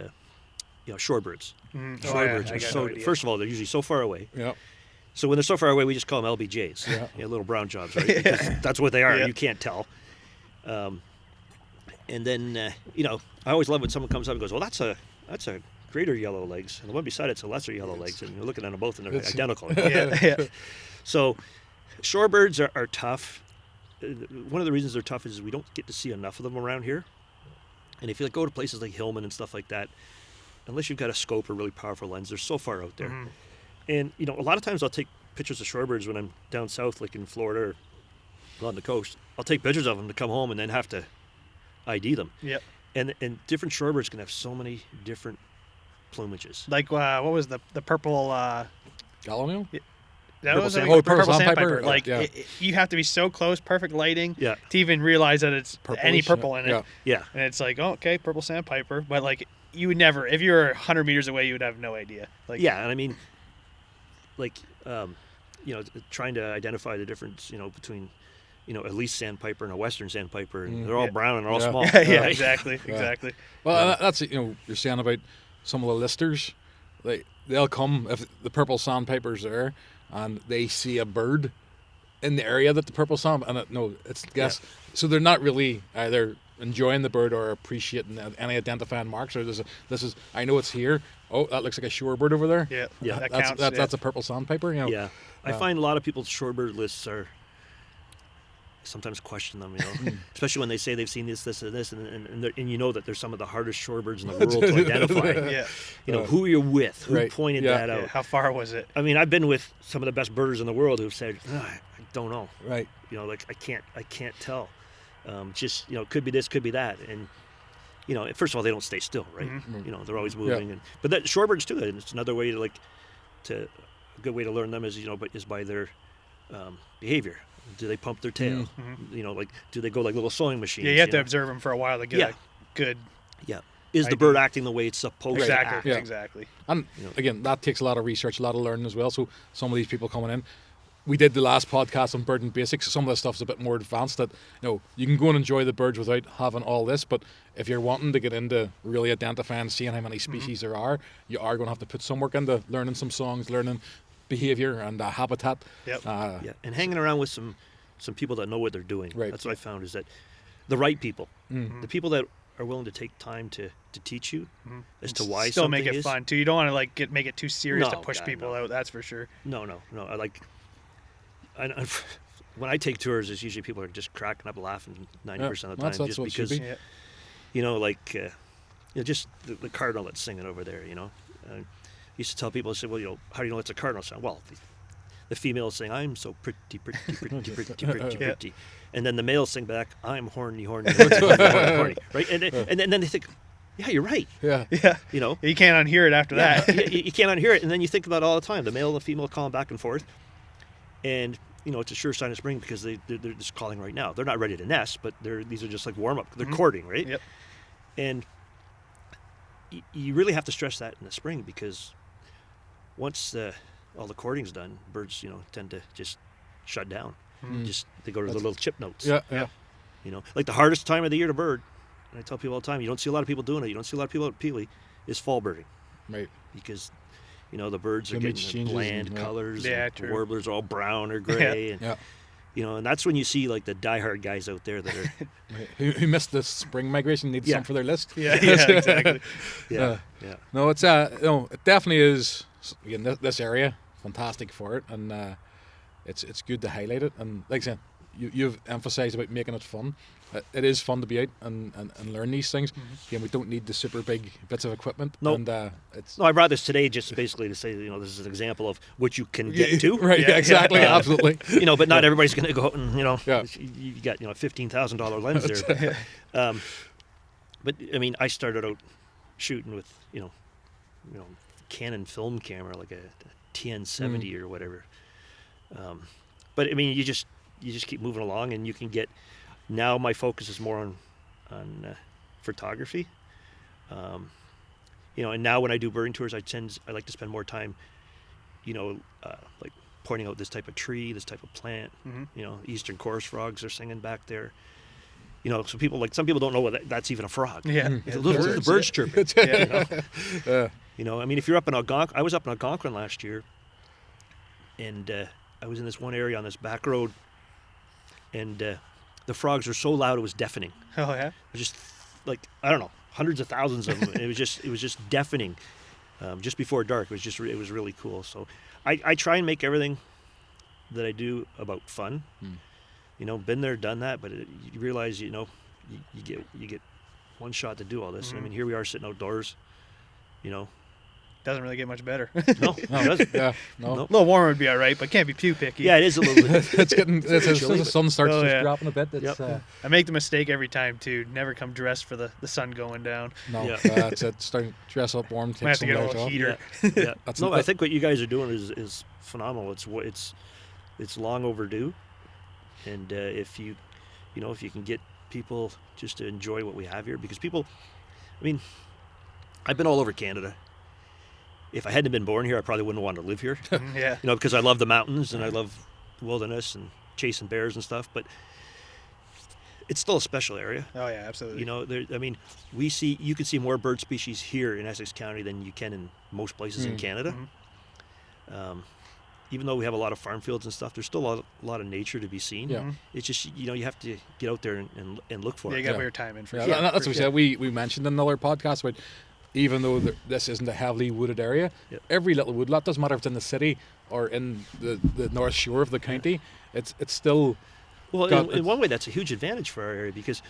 you know, shorebirds. Shorebirds are so. First of all, they're usually so far away. Yeah. So when they're so far away, we just call them LBJs, you know, little brown jobs, right? Because that's what they are. You can't tell. And then you know, I always love when someone comes up and goes, "Well, that's a greater yellow legs, and the one beside it's a lesser yellow legs," and you're looking at them both, and they're identical. So shorebirds are tough. One of the reasons they're tough is we don't get to see enough of them around here. And if you go to places like Hillman and stuff like that, unless you've got a scope or really powerful lens, they're so far out there. And, you know, a lot of times I'll take pictures of shorebirds when I'm down south, like in Florida or on the coast. I'll take pictures of them to come home and then have to ID them. Yep. And different shorebirds can have so many different plumages. Like, what was the purple... Gallinule? That Purple was sandpiper. purple Purple sandpiper. sandpiper. Like Yeah. you have to be so close, perfect lighting, Yeah. to even realize that it's any Purplish, purple in it. yeah. Yeah. And it's like, oh, okay, purple sandpiper. But like, you would never, if you were 100 meters away, you would have no idea. Like, Yeah, and I mean, like, trying to identify the difference, between, at least sandpiper and a western sandpiper, and they're all brown and they're all Yeah. small. yeah, right? exactly, exactly. Well, that's you're saying about some of the listers, like they'll come if the purple sandpiper's there, and they see a bird in the area that the purple sand, and it's guess. So they're not really either enjoying the bird or appreciating any identifying marks, or this is I know it's here. Oh, that looks like a shorebird over there. Yeah, Yeah. that That's counts. that's a purple sandpiper. Yeah. I find a lot of people's shorebird lists are sometimes question them, especially when they say they've seen this, and this, and you know that they're some of the hardest shorebirds in the world to identify. Yeah. Who you're with, who Right. pointed Yeah. that out. Yeah, how far was it? I mean, I've been with some of the best birders in the world who've said, I don't know. Right. Like I can't tell. Just could be this, could be that, and first of all, they don't stay still, right? Mm-hmm. They're always moving, but that shorebirds too. And it's another way to a good way to learn them is is by their behavior. Do they pump their tail? Mm-hmm. Do they go like little sewing machines? Yeah, you have to observe them for a while to get a good. Yeah. Is the ID. bird acting the way it's supposed to Exactly, act? Yeah. exactly. And again, that takes a lot of research, a lot of learning as well. So some of these people coming in, we did the last podcast on birding basics. Some of the stuff's a bit more advanced. That you can go and enjoy the birds without having all this. But if you're wanting to get into really identifying, seeing how many species there are, you are going to have to put some work into learning some songs, learning behavior and habitat. Yep. Yeah, and hanging around with some people that know what they're doing. Right. That's what I found is that the right people, the people that are willing to take time to teach you as to why Still something make it is. fun too. You don't want to make it too serious to No, push God, people no. out. That's for sure. No. I when I take tours, it's usually people are just cracking up laughing 90% of the time, that's just what it should because be. just the cardinal that's singing over there. I used to tell people, I said, well, how do you know it's a cardinal sound? Well, the female is saying, I'm so pretty, pretty. And then the male sing back, I'm horny, horny, horny. Right? And then they think, yeah, you're right. Yeah. Yeah. You can't unhear it after that. you can't unhear it. And then you think about it all the time, the male and the female calling back and forth. And, it's a sure sign of spring because they're just calling right now. They're not ready to nest, but these are just like warm-up. They're courting, right? Yep. And you really have to stress that in the spring because once all the courting's done, birds, tend to just shut down. They go to the little chip notes. Yeah. Like the hardest time of the year to bird, and I tell people all the time, you don't see a lot of people doing it. You don't see a lot of people out at Peely, is fall birding. Right. Because, the birds are Plumage getting changes bland and, colors. Yeah, and true. the warblers are all brown or gray. And, and that's when you see like the diehard guys out there that are Who missed the spring migration needs some for their list. Yeah, exactly. yeah. No, it's it definitely is. Again, this area fantastic for it, and it's good to highlight it. And like I said, you've emphasised about making it fun. It is fun to be out and learn these things. Again, we don't need the super big bits of equipment. Nope. And it's No, I brought this today just basically to say, this is an example of what you can get to. right. Yeah, exactly. Absolutely. But not everybody's going to go out and, Yeah. you got, a $15,000 lens there. But I mean, I started out shooting with, Canon film camera, like a TN70 or whatever. But I mean, you just keep moving along, and you can get. Now my focus is more on photography. And now when I do birding tours, I like to spend more time, like pointing out this type of tree, this type of plant. Eastern chorus frogs are singing back there. So some people don't know that's even a frog. Yeah. The birds chirping. I mean, if you're up in Algonquin, I was up in Algonquin last year, and I was in this one area on this back road, and the frogs were so loud it was deafening. Oh yeah. It was just like, I don't know, hundreds of thousands of them. And it was just deafening. Just before dark, it was really cool. So I try and make everything that I do about fun. Been there, done that, but you realize, you get one shot to do all this. And I mean, here we are sitting outdoors, doesn't really get much better. No, it doesn't. Yeah, no. Nope. A little warmer would be all right, but can't be too picky. Yeah, it is a little bit. It's getting as soon as the sun starts Oh, just yeah. dropping a bit. It's, Yep. I make the mistake every time too. Never come dressed for the sun going down. no, Yeah. it's starting to dress up warm. I Take have to some get a layers little off. heater. Yeah. That's No, it. I think what you guys are doing is phenomenal. It's long overdue, and if you can get people just to enjoy what we have here, because people, I mean, I've been all over Canada. If I hadn't been born here, I probably wouldn't want to live here. Yeah. Because I love the mountains and I love the wilderness and chasing bears and stuff. But it's still a special area. Oh yeah, absolutely. You can see more bird species here in Essex County than you can in most places in Canada. Even though we have a lot of farm fields and stuff, there's still a lot of nature to be seen. Yeah. It's just, you have to get out there and look for Yeah, it. you got to Yeah. put your time in for Yeah, sure. that's what for we sure. said. We mentioned in another podcast, but even though this isn't a heavily wooded area, Yep. every little woodlot, doesn't matter if it's in the city or in the north shore of the county, it's still. Well, got- in one way, that's a huge advantage for our area because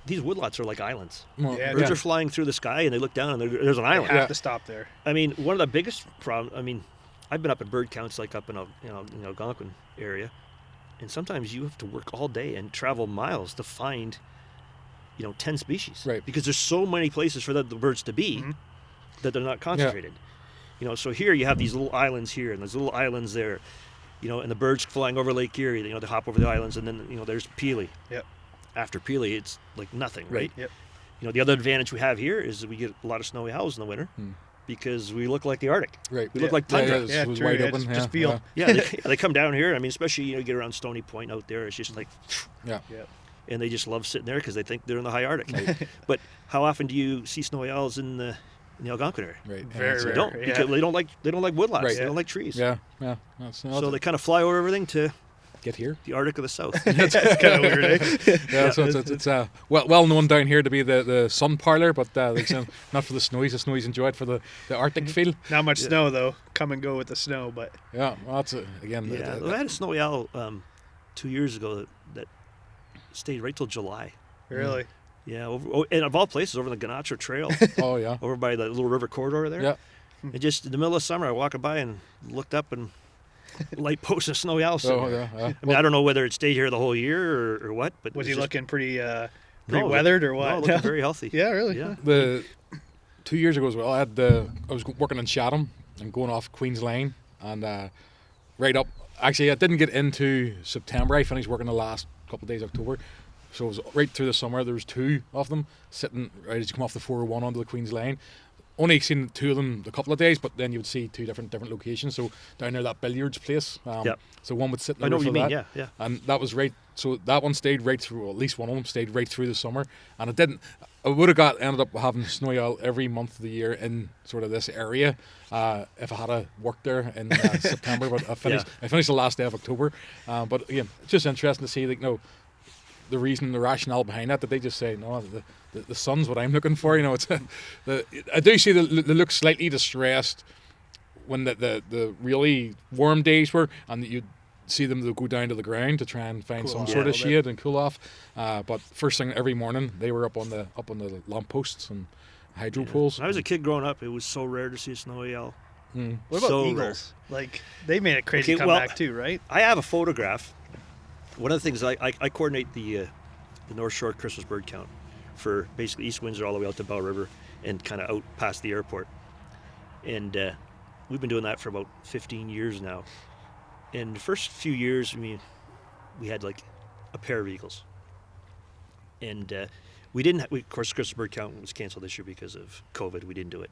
these woodlots are like islands. Well, Yeah, Birds are flying through the sky and they look down and there's an You island. have Yeah. to stop there. I mean, one of the biggest problems, I've been up at bird counts like up in Algonquin area, and sometimes you have to work all day and travel miles to find 10 species. Right. Because there's so many places for the birds to be that they're not concentrated. So here you have these little islands here and there's little islands there, and the birds flying over Lake Erie, they hop over the islands, and then, there's Peely. Yep. After Peely, it's like nothing, right? Yep. The other advantage we have here is that we get a lot of snowy owls in the winter because we look like the Arctic. Right. We look like tundra. Yeah, Yeah, it was true, wide yeah, open. just feel. Yeah, they come down here. Especially you get around Stony Point out there. It's just like, Yeah. Yep. and they just love sitting there because they think they're in the high Arctic. But how often do you see snowy owls in the Algonquin area? Right. Very Yeah, They rare. don't Yeah. because they don't like woodlots. Right. They don't like trees. Yeah. Yeah. That's, So they kind of fly over everything to get here. the Arctic of the South. It's kind of weird. Eh? Yeah, so it's well known down here to be the sun parlor, but not for the snowies. The snowies enjoy it for the Arctic feel. Not much snow though. Come and go with the snow, but Yeah, well, that's again. Yeah, I had a snowy owl 2 years ago that stayed right till July. really. Yeah, and of all places, over the Ganacho Trail, Oh yeah. over by the little river corridor there. Yeah. And just in the middle of summer, I walked by and looked up and light post of snowy owl sitting Oh there. yeah. I mean, I don't know whether it stayed here the whole year or what, but Was it he just- looking pretty No, weathered or what? No, looking very healthy. Yeah, really. Yeah. The 2 years ago as well, I was working in Chatham and going off Queen's Line and right up. Actually, I didn't get into September. I finished working the last couple of days of October, so it was right through the summer. There was two of them sitting right as you come off the 401 onto the Queen's Line. Only seen two of them a couple of days, but then you would see two different locations. So down there, that billiards place. Yep. So one would sit. I know what you mean. That. Yeah. And that was right. So that one stayed right through. Well, at least one of them stayed right through the summer. And it didn't. I would have ended up having snowy owl every month of the year in sort of this area if I had worked there in September. But I finished. Yeah. I finished the last day of October. But again, it's just interesting to see the reason, the rationale behind that they just say no. The sun's what I'm looking for. It's I do see they look slightly distressed when the really warm days were, and you'd see them go down to the ground to try and find Cool some off sort a of little shade and cool off. But first thing every morning, they were up on the lampposts and hydro poles. When I was a kid growing up, it was so rare to see a snowy owl. What about So eagles? Like they made a crazy Okay, well- comeback too, right? I have a photograph. One of the things I coordinate the North Shore Christmas bird count for basically East Windsor all the way out to Bell River and kind of out past the airport. And we've been doing that for about 15 years now. And the first few years, we had like a pair of eagles. And we didn't, of course, Christmas bird count was canceled this year because of COVID. We didn't do it.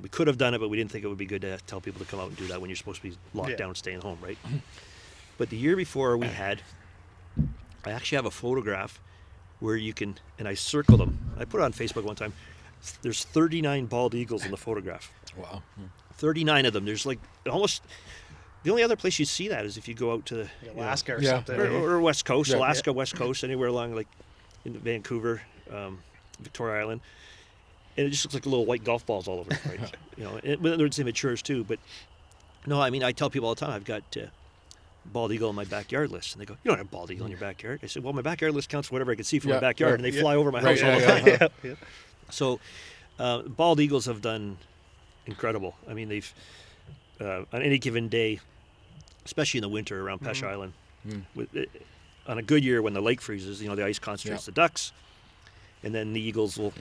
We could have done it, but we didn't think it would be good to tell people to come out and do that when you're supposed to be locked Yeah. down, staying home, right? But the year before I actually have a photograph where you can, and I circled them. I put it on Facebook one time. There's 39 bald eagles in the photograph. Wow. 39 of them. There's like almost, the only other place you see that is if you go out to Like Alaska or Yeah. something. or West Coast, Yeah. Alaska, West Coast, anywhere along like in Vancouver, Victoria Island. And it just looks like little white golf balls all over, right? Whether it's immatures too. But no, I tell people all the time, I've got bald eagle on my backyard list. And they go, you don't have bald eagle in your backyard. I said, well, my backyard list counts for whatever I can see from Yeah, my backyard. right. And they fly over my Right, house all the yeah, time. yeah. Yeah. So bald eagles have done incredible. I mean, they've on any given day, especially in the winter around Pesh Island, on a good year when the lake freezes, the ice concentrates the ducks, and then the eagles will,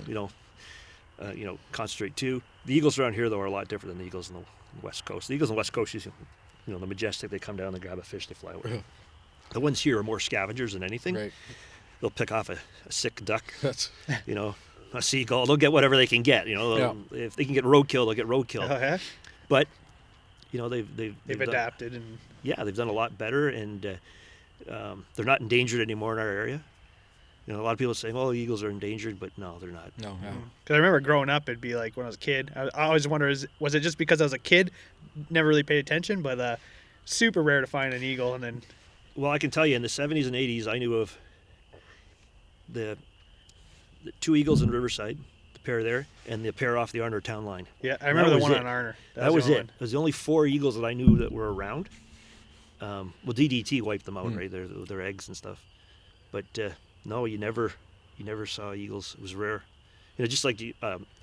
concentrate too. The eagles around here, though, are a lot different than the eagles on the West Coast. The eagles on the West Coast, the majestic, they come down, they grab a fish, they fly away. The ones here are more scavengers than anything. Right. They'll pick off a sick duck, a seagull. They'll get whatever they can get. If they can get roadkill, they'll get roadkill. Oh, yeah? But they've adapted and they've done a lot better, and they're not endangered anymore in our area. A lot of people saying, "Oh, eagles are endangered," but no, they're not. No. Because I remember growing up, it'd be like when I was a kid. I always wonder, was it just because I was a kid, never really paid attention, but super rare to find an eagle, and then. Well, I can tell you, in the 70s and 80s, I knew of the 2 eagles in Riverside, the pair there, and the pair off the Arner town line. Yeah, I remember the one on Arner. That was it. It was the only 4 eagles that I knew that were around. DDT wiped them out, right? Their eggs and stuff. But no, you never saw eagles. It was rare. Just like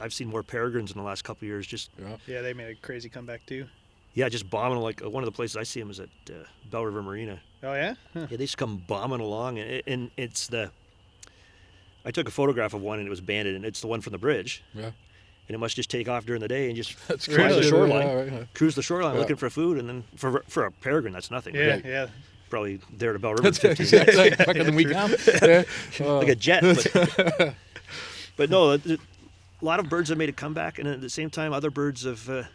I've seen more peregrines in the last couple of years. Yeah, they made a crazy comeback too. Yeah, just bombing. Like one of the places I see them is at Bell River Marina. Oh yeah. Yeah, they just come bombing along, and it's the. I took a photograph of one, and it was banded, and it's the one from the bridge. Yeah. And it must just take off during the day and just That's cruise the crazy. shoreline. Yeah, right. Cruise the shoreline Yeah. looking for food, and then for a peregrine, that's nothing. Yeah, Right? yeah. Probably there to Bell River in That's 15 exactly minutes. quicker than we can. Yeah. Like a jet. But no, a lot of birds have made a comeback, and at the same time, other birds have.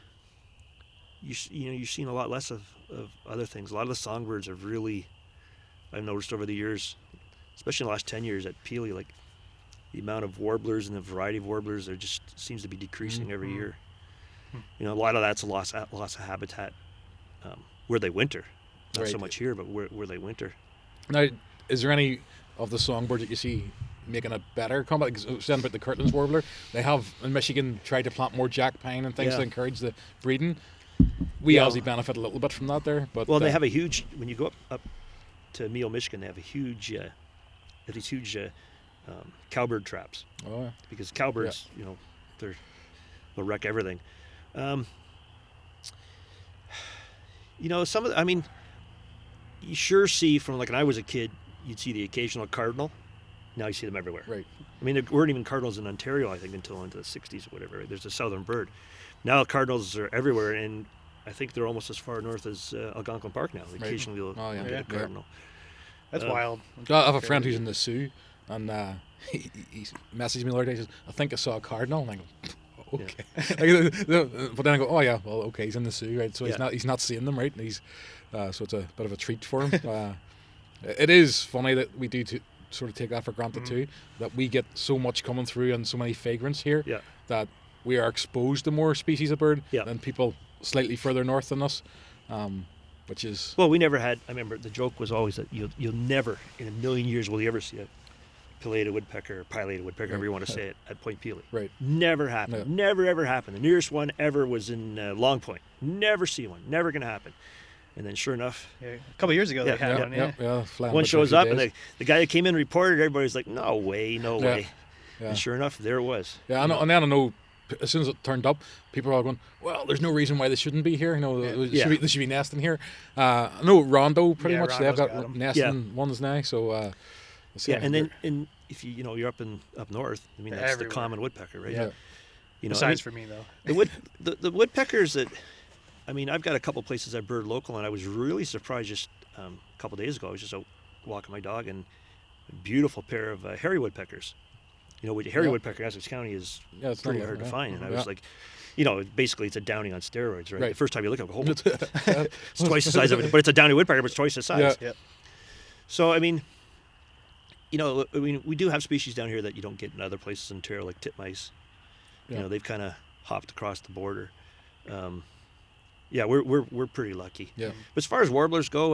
You've seen a lot less of other things. A lot of the songbirds have really, I've noticed over the years, especially in the last 10 years at Peely, like the amount of warblers and the variety of warblers, there just seems to be decreasing every year. A lot of that's a loss of habitat where they winter. Not so Right. much here, but where they winter. Now, is there any of the songbirds that you see making a better comeback? Because saying about the Kirtland's warbler, they have in Michigan tried to plant more jack pine and things Yeah. to encourage the breeding. We obviously benefit a little bit from that there, but They have a huge. When you go up to Meal, Michigan, they have a huge, these huge cowbird traps. Oh, yeah. Because cowbirds, they'll wreck everything. Some of you sure see from like when I was a kid, you'd see the occasional cardinal. Now you see them everywhere. Right. There weren't even cardinals in Ontario, I think, until into the 60s or whatever. Right? There's a southern bird. Now cardinals are everywhere, and I think they're almost as far north as Algonquin Park now. Right. Occasionally you'll Yeah. get a cardinal. That's wild. I have a friend who's in the Sioux, and he messaged me the other day. He says, "I think I saw a cardinal." And I go, "Okay," but then I go, "Oh yeah, well, okay, he's in the Sioux, right? So he's not seeing them, right? And he's so it's a bit of a treat for him." It is funny that we do sort of take that for granted too, that we get so much coming through and so many vagrants here that we are exposed to more species of bird than people slightly further north than us, which is... Well, we never had... I remember the joke was always that you'll never, in a million years, will you ever see a pileated woodpecker, or pileated woodpecker, however you want to say it, at Point Peely. Right. Never happened. No. Never, ever happened. The nearest one ever was in Long Point. Never see one. Never going to happen. And then sure enough... Yeah, a couple of years ago they had one, flying one about shows 50 up, days. and the guy that came in reported, everybody's like, no way. Yeah. And sure enough, there it was. Yeah, I know, and then I know as soon as it turned up, people are all going, "Well, there's no reason why they shouldn't be here. They should be nesting here." I know Rondo pretty much. They've Rondo's got got 'em. nesting ones now. So we'll see. And then if you're up north, that's Everywhere. the common woodpecker, right? Yeah. Besides for me though. The woodpeckers that, I've got a couple places I bird local, and I was really surprised just a couple days ago. I was just out walking my dog, and a beautiful pair of hairy woodpeckers. Hairy woodpecker in Essex County is it's pretty not hard to like- find, and I yeah. was like, basically it's a downy on steroids, right? Right. The first time you look at it, it's twice the size of it, but it's a downy woodpecker, but it's twice the size. Yeah. Yep. So we do have species down here that you don't get in other places in Ontario, like titmice. Yeah. They've kind of hopped across the border. We're pretty lucky. Yeah. But as far as warblers go,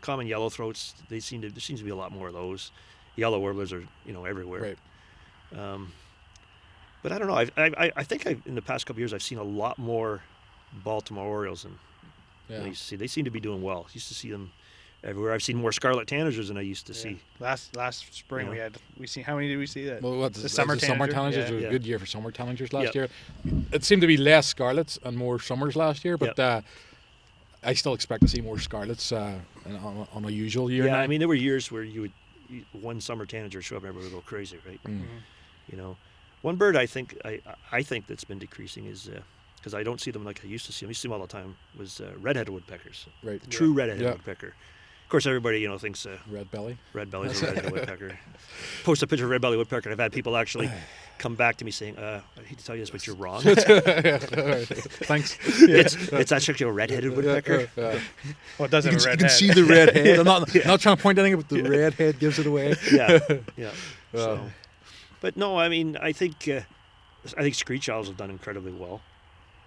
common yellow throats, there seems to be a lot more of those. Yellow warblers are, everywhere. Right. But I don't know. I think in the past couple of years I've seen a lot more Baltimore Orioles than I used to see. They seem to be doing well. I used to see them everywhere. I've seen more scarlet tanagers than I used to see. Last spring we seen how many did we see that? Well, the summer tanagers tanager? was a good year for summer tanagers last year. It seemed to be less scarlets and more summers last year, but I still expect to see more scarlets on a usual year. Yeah, now. I mean there were years where one summer tanager show up and everybody would go crazy, right? You know, one bird I think that's been decreasing is because I don't see them like I used to see them. I used to see them all the time. Was redheaded woodpeckers, right? The true redheaded woodpecker. Of course, everybody thinks red belly. Red belly's a redheaded woodpecker. Post a picture of red belly woodpecker, and I've had people actually come back to me saying, "I hate to tell you this, but you're wrong." Thanks. It's actually a redheaded woodpecker. Well, it does have a red head. You can see the red head. I'm not trying to point anything, but the red head gives it away. Yeah. So, but no, I mean, I think screech owls have done incredibly well.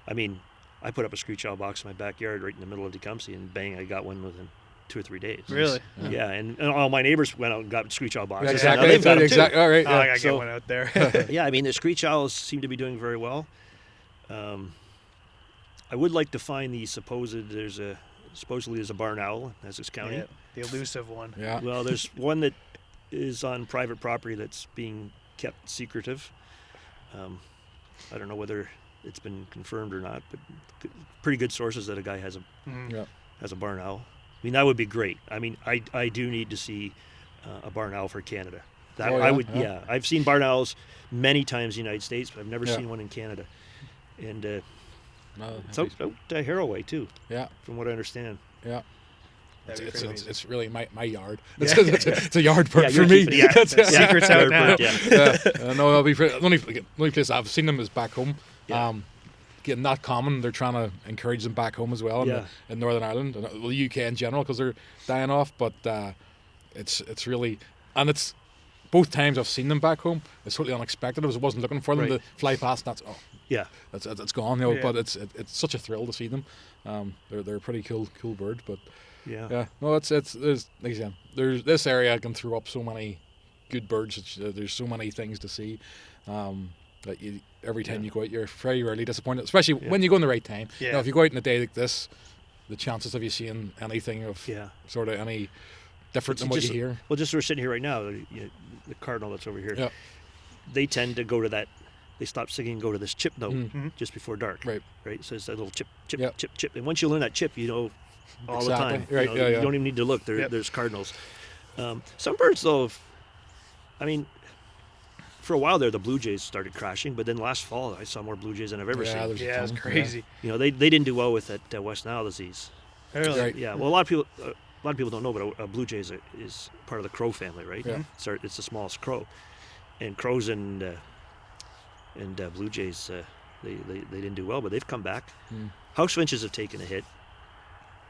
I mean, I put up a screech owl box in my backyard right in the middle of Tecumseh, and bang, I got one within 2 or 3 days. Really? Yeah, and all my neighbors went out and got screech owl boxes. Exactly. And they've got them Exactly. too. All right. I gotta get one out there. Yeah, I mean, the screech owls seem to be doing very well. I would like to find supposedly there's a barn owl in Essex County. Yeah, the elusive one. Yeah. Well, there's one that is on private property that's being kept secretive. I don't know whether it's been confirmed or not, but pretty good sources that a guy has a barn owl. I mean, that would be great. I mean, I do need to see a barn owl for Canada. I've seen barn owls many times in the United States, but I've never seen one in Canada. And it's out Harroway too. Yeah, from what I understand. Yeah. It's really my yard. It's a yard bird for me. Secret's out now. No, the only place I've seen them is back home. Getting not common. They're trying to encourage them back home as well in Northern Ireland and the UK in general because they're dying off. But it's really, and it's both times I've seen them back home. It's totally unexpected. I wasn't looking for them to fly past. And that's gone. But it's such a thrill to see them. They're a pretty cool bird. But no, it's there's like I said, there's this area can throw up so many good birds. There's so many things to see. That every time you go out, you're very rarely disappointed, especially when you go in the right time. Yeah. You know, if you go out in a day like this, the chances of you seeing anything of sort of any different than what you hear. Well, just we're sitting here right now, the cardinal that's over here, they tend to go to that. They stop singing and go to this chip note just before dark. Right. So it's that little chip, chip, chip. And once you learn that chip, you know all the time. Right. You don't even need to look. There's cardinals. Some birds, though, I mean, for a while there, the blue jays started crashing, but then last fall, I saw more blue jays than I've ever seen. Yeah, it's crazy. You know, they didn't do well with that West Nile disease. Really? Right. Yeah. Well, a lot of people don't know, but a blue jay is part of the crow family, right? Yeah. It's the smallest crow, and crows and blue jays they didn't do well, but they've come back. House finches have taken a hit.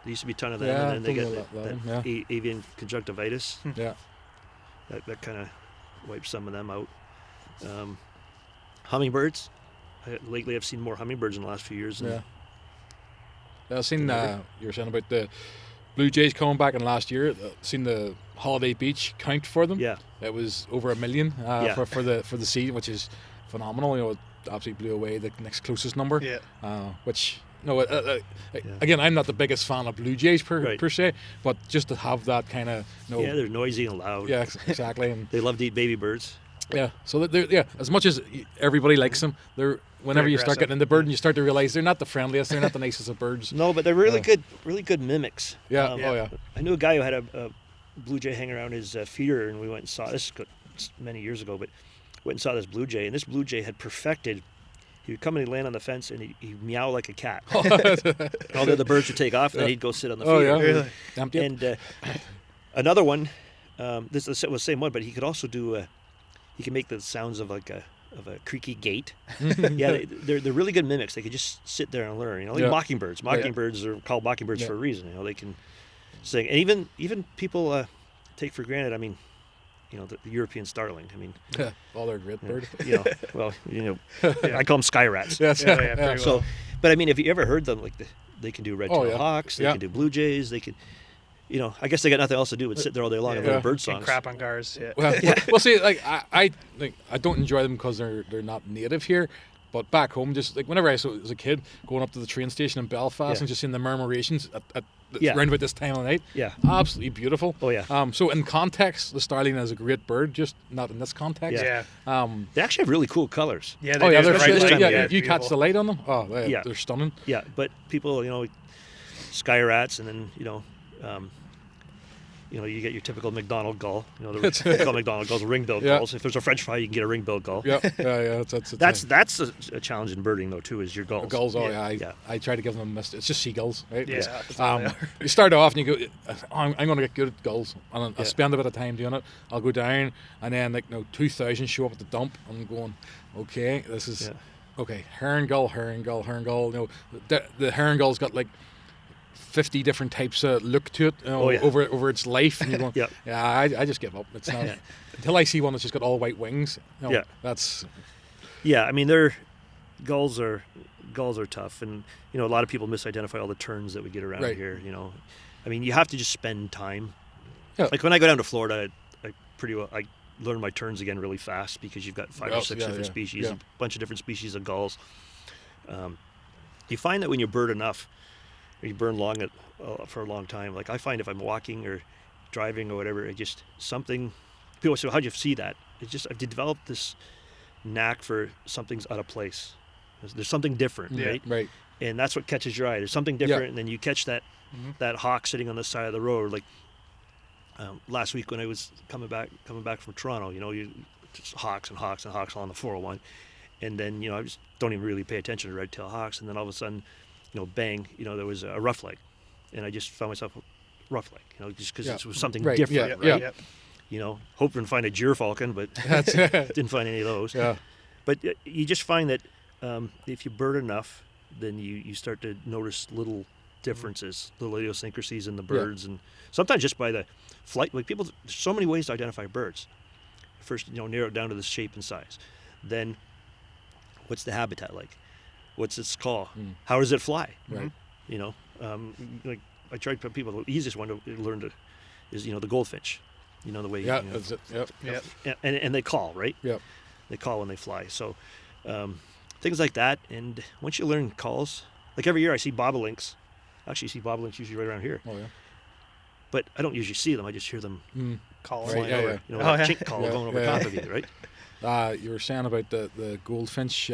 There used to be a ton of them, and then they get that avian conjunctivitis. That kind of wipes some of them out. Hummingbirds. Lately, I've seen more hummingbirds in the last few years. I've seen you were saying about the blue jays coming back in last year. Seen the Holiday Beach count for them. Yeah, it was over 1 million for the season, which is phenomenal. You know, it absolutely blew away the next closest number. Which. No, again, I'm not the biggest fan of blue jays per se, but just to have that kind of they're noisy and loud. Yeah, exactly. And they love to eat baby birds. Yeah, so they're as much as everybody likes them, whenever you start getting into bird and you start to realize they're not the friendliest, they're not the nicest of birds. No, but they're really good mimics. Yeah, I knew a guy who had a blue jay hanging around his feeder, and we went and saw this many years ago, but went and saw this blue jay, and this blue jay had perfected. He would come and he'd land on the fence and he'd meow like a cat. All the other birds would take off and then he'd go sit on the feeder. Oh, yeah. Really? And another one, this was the same one, but he could also do, he could make the sounds of like a creaky gate. They're really good mimics. They could just sit there and learn. You know, like mockingbirds. Mockingbirds are called mockingbirds for a reason. You know, they can sing. And even people take for granted, I mean, you know, the European starling. I mean, they're great bird. You know, I call them sky rats. So, but I mean, have you ever heard them? Like they can do red-tailed hawks. They can do blue jays. They can, you know, I guess they got nothing else to do but sit there all day long and learn bird songs. And crap on cars. Well, see, like I don't enjoy them because they're not native here. But back home, just like whenever I was a kid, going up to the train station in Belfast and just seeing the murmurations at around about this time of night. Yeah. Absolutely beautiful. Oh, yeah. So in context, the starling is a great bird, just not in this context. Yeah. They actually have really cool colors. Yeah, Oh yeah, do. they're Right this time of year. if you catch the beautiful. light on them, Yeah. they're stunning. Yeah, but people, sky rats, and then you get your typical McDonald gull. The typical McDonald gulls, ring-billed Yeah. gulls. If there's a French fry, you can get a ring-billed gull. Yeah. That's a challenge in birding though too. Is your gulls. Gulls. Oh Yeah. yeah, I try to give them it's just seagulls, right? Yeah, It's, that's all they are. you start off and you go, I'm going to get good at gulls, and I Yeah. spend a bit of time doing it. I'll go down, and then 2,000 show up at the dump. I'm going, okay, this is okay. Herring gull. The herring gull's got 50 different types of look to it over its life, and you're going, I just give up. It's not until I see one that's just got all white wings. That's I mean, gulls are tough, and a lot of people misidentify all the terns that we get around Right. here. I mean, you have to just spend time. Yeah. Like when I go down to Florida, I learn my terns again really fast because you've got 5 or 6 different species, a bunch of different species of gulls. You find that when you bird enough, or you burn for a long time. Like I find if I'm walking or driving or whatever, people say, how'd you see that? It's just I've developed this knack for something's out of place. There's something different, right? right. And that's what catches your eye. There's something different, and then you catch that hawk sitting on the side of the road. Like last week when I was coming back from Toronto, you just hawks and hawks and hawks along the 401, and then I just don't even really pay attention to red-tailed hawks, and then all of a sudden, bang, there was a roughleg, and I just found myself roughleg, just because it was something different, right? Hoping to find a gyrfalcon, but didn't find any of those. Yeah. But you just find that if you bird enough, then you start to notice little differences, little idiosyncrasies in the birds, and sometimes just by the flight. Like there's so many ways to identify birds. First, narrow it down to the shape and size. Then, what's the habitat like? What's its call? How does it fly? Right. Like I tried to tell people the easiest one to learn is the goldfinch. The way. That's it. Yep. And they call, right? Yep. They call when they fly. So things like that. And once you learn calls, like every year I see bobolinks. I actually see bobolinks usually right around here. Oh yeah. But I don't usually see them. I just hear them Call. Right, yeah, over. yeah. that chink call going over top of you, right? You were saying about the goldfinch.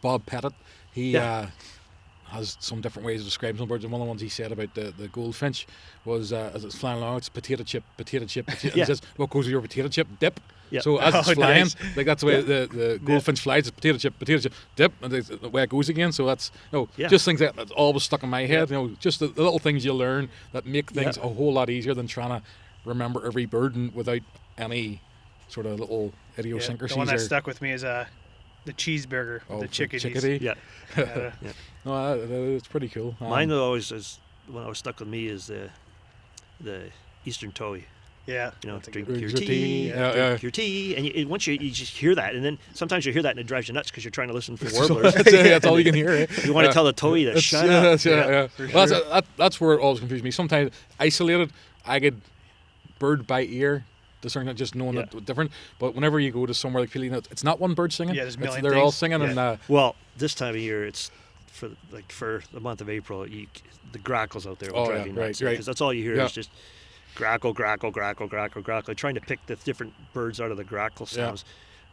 Bob Pettit, he has some different ways of describing some birds, and one of the ones he said about the goldfinch was as it's flying along, it's potato chip. And he says, what goes with your potato chip? Dip. Yeah. So as it's flying, Nice. that's the way the goldfinch flies. It's potato chip, dip, and the way it goes again. So that's just things that's always stuck in my head. Just the little things you learn that make things a whole lot easier than trying to remember every bird and without any sort of little idiosyncrasies. The one that or, stuck with me is the cheeseburger, the chickadees. Yeah. No, it's pretty cool. Mine always is when I was stuck with me is the eastern towhee. Yeah. Drink Drink your your tea, tea, drink your tea, and once you just hear that, and then sometimes you hear that and it drives you nuts because you're trying to listen for warblers. That's all you can hear. Eh? You want to tell the towhee to shut up. Yeah. For Well, sure. that's where it always confused me. Sometimes isolated, I get bird by ear, discerning, just knowing that different. But whenever you go to somewhere like Philly, it's not one bird singing. Yeah, there's a million they're all things. singing, and Well, this time of year, it's for the month of April. The grackles out there will drive you nuts because that's all you hear is just grackle, grackle, grackle, grackle, grackle. Trying to pick the different birds out of the grackle sounds.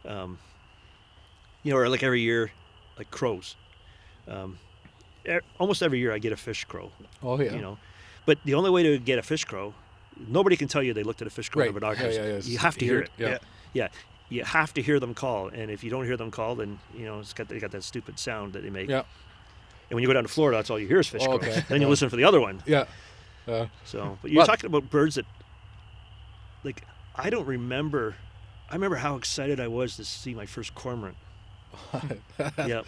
Or like every year, like crows. Almost every year I get a fish crow. Oh yeah. But the only way to get a fish crow, nobody can tell you they looked at a fish crow in the binoculars. Yeah. You have to hear it. Yeah. You have to hear them call, and if you don't hear them call, then they got that stupid sound that they make. Yeah. And when you go down to Florida, that's all you hear is fish crows. Okay. Then you listen for the other one. Yeah. So, but you're talking about birds that, like, I don't remember. I remember how excited I was to see my first cormorant. Yeah.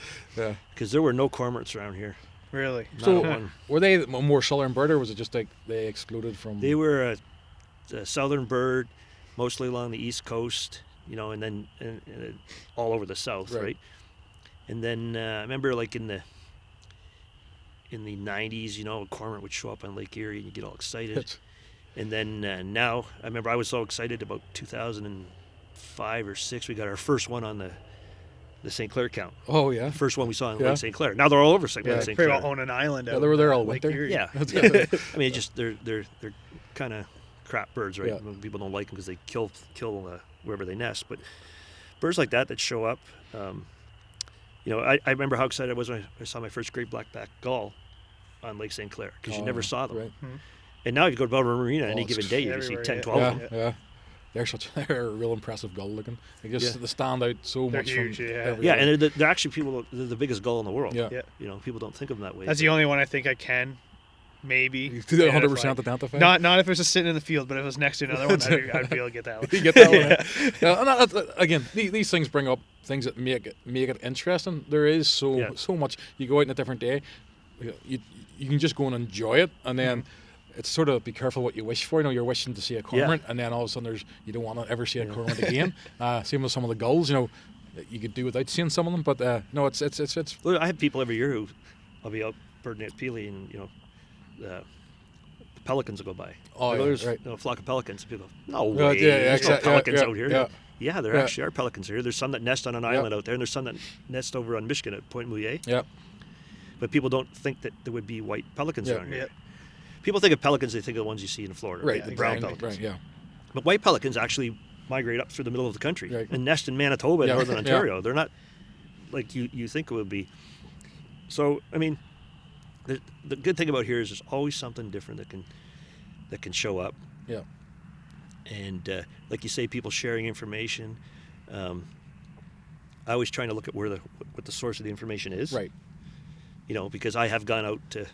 Because there were no cormorants around here. Really? So one. were they a more southern bird, or was it just like they excluded from? They were a southern bird, mostly along the East Coast, and then all over the South, right? And then I remember, like in the 90s, a cormorant would show up on Lake Erie, and you get all excited. And then now, I remember I was so excited about 2005 or 6. We got our first one on the the St. Clair count. Oh yeah. The first one we saw in Yeah. Lake St. Clair. Now they're all over St. Yeah. St. Pretty Clair. well own an island. Yeah, out they were there all Lake winter. Erie. Yeah. That's good. I mean, it's just they're kind of crap birds, right? Yeah. People don't like them because they kill wherever they nest. But birds like that show up. I remember how excited I was when I saw my first great blackback gull on Lake St. Clair because you never saw them. Right. And now you go to Belvoir Marina any it's given day, you can see everywhere, 10, yeah. 12 of Yeah, them. yeah. They're a real impressive gull looking. They just Yeah. they stand out so They're much huge, from yeah. every Yeah, other. and they're actually they're the biggest gull in the world. Yeah. Yeah. People don't think of them that way. That's the only one I think I can maybe. You do that 100% identify. Not if it was just sitting in the field, but if it was next to another one, I'd be able to get that one. You get that one. Yeah, and again, these things bring up things that make it interesting. There is so much. You go out on a different day, you can just go and enjoy it, and then it's sort of be careful what you wish for. You're wishing to see a cormorant, and then all of a sudden you don't want to ever see a cormorant again. Same with some of the gulls. You could do without seeing some of them, but no, it's. Well, I have people every year who I'll be out birding at Peely, and the pelicans will go by. Oh, I go, yeah, there's right. a flock of pelicans. And people go, no Yeah, way. yeah, There's no exactly. pelicans Yeah, out here. yeah. Yeah, there actually are pelicans here. There's some that nest on an island out there, and there's some that nest over on Michigan at Point Mouillet. Yeah. But people don't think that there would be white pelicans around here. Yeah. People think of pelicans, they think of the ones you see in Florida, Right. the brown Right. pelicans. Right. Yeah. But white pelicans actually migrate up through the middle of the country Right. and nest in Manitoba and Yeah. northern Yeah. Ontario. They're not like you think it would be. So, I mean, the good thing about here is there's always something different that can show up. Yeah. And like you say, people sharing information. I always trying to look at what the source of the information is. Right. Because I have gone out to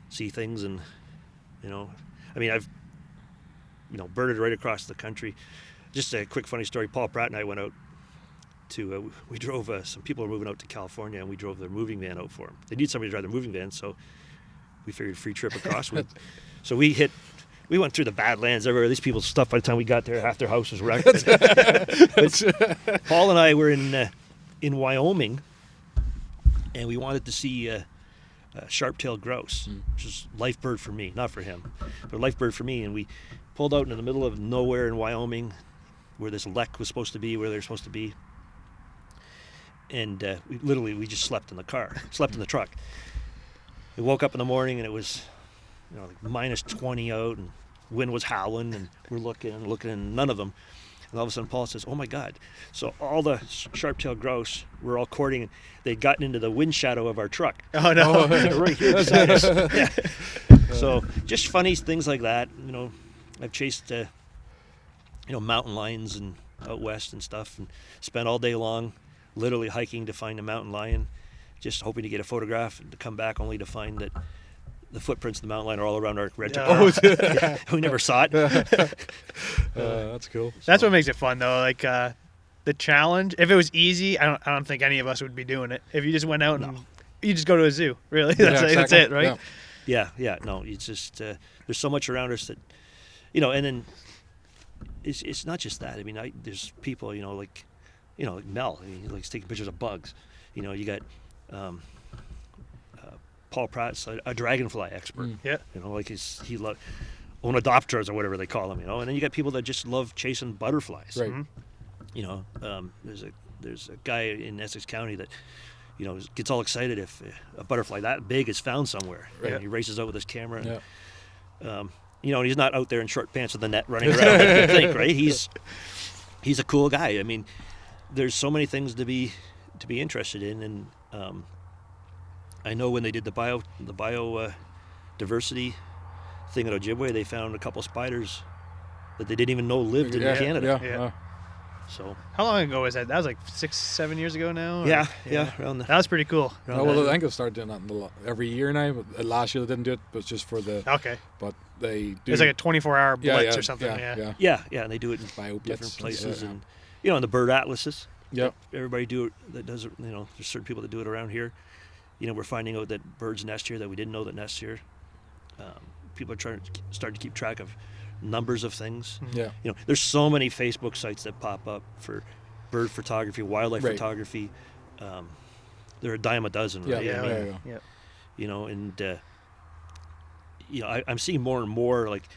see things, and I've birded right across the country. Just a quick funny story. Paul Pratt and I went out to we drove some people are moving out to California, and we drove their moving van out for them. They need somebody to drive their moving van, so we figured free trip across. So we went through the Badlands everywhere. These people's stuff, by the time we got there, half their house was wrecked. But Paul and I were in Wyoming, and we wanted to see a sharp-tailed grouse, which is life bird for me, not for him, but life bird for me. And we pulled out into the middle of nowhere in Wyoming, where this lek was supposed to be, where they're supposed to be. And we just slept in the truck. We woke up in the morning, and it was like minus 20 out, and wind was howling, and we're looking, and none of them. And all of a sudden, Paul says, "Oh my God!" So all the sharp-tailed grouse were all courting, and they'd gotten into the wind shadow of our truck. Oh no! Right here beside us. Yeah. So just funny things like that. I've chased mountain lions and out west and stuff, and spent all day long literally hiking to find a mountain lion, just hoping to get a photograph and to come back only to find that the footprints of the mountain lion are all around our rental car. Yeah, we never saw it. That's cool. That's what makes it fun, though. Like the challenge. If it was easy, I don't think any of us would be doing it. If you just went out and you just go to a zoo, really, that's it, right? Yeah. Yeah. No, it's just there's so much around us that, and then it's not just that. I mean, there's people, like Mel, he likes taking pictures of bugs. You got Paul Pratt's a dragonfly expert. Yeah. Like he loves Onodopteras or whatever they call them. And then you got people that just love chasing butterflies. Right. There's a guy in Essex County that gets all excited if a butterfly that big is found somewhere. Right. And he races out with his camera. And, and he's not out there in short pants with the net running around like you think, right? He's a cool guy. I mean, there's so many things to be interested in, and I know when they did the biodiversity thing at Ojibwe, they found a couple spiders that they didn't even know lived in Canada. Yeah. So how long ago was that? That was like 6-7 years ago now. Or? Yeah, around that was pretty cool. I think they've started doing that every year now. But last year they didn't do it, but just for the. Okay. But they do. It's like a 24-hour blitz or something. Yeah, and they do it in different places, and and the bird atlases. Yeah. Everybody do it. That does it. There's certain people that do it around here. We're finding out that birds nest here that we didn't know that nest here. People are starting to keep track of numbers of things. Yeah. There's so many Facebook sites that pop up for bird photography, wildlife photography. They're a dime a dozen, right? Yeah. And I'm seeing more and more like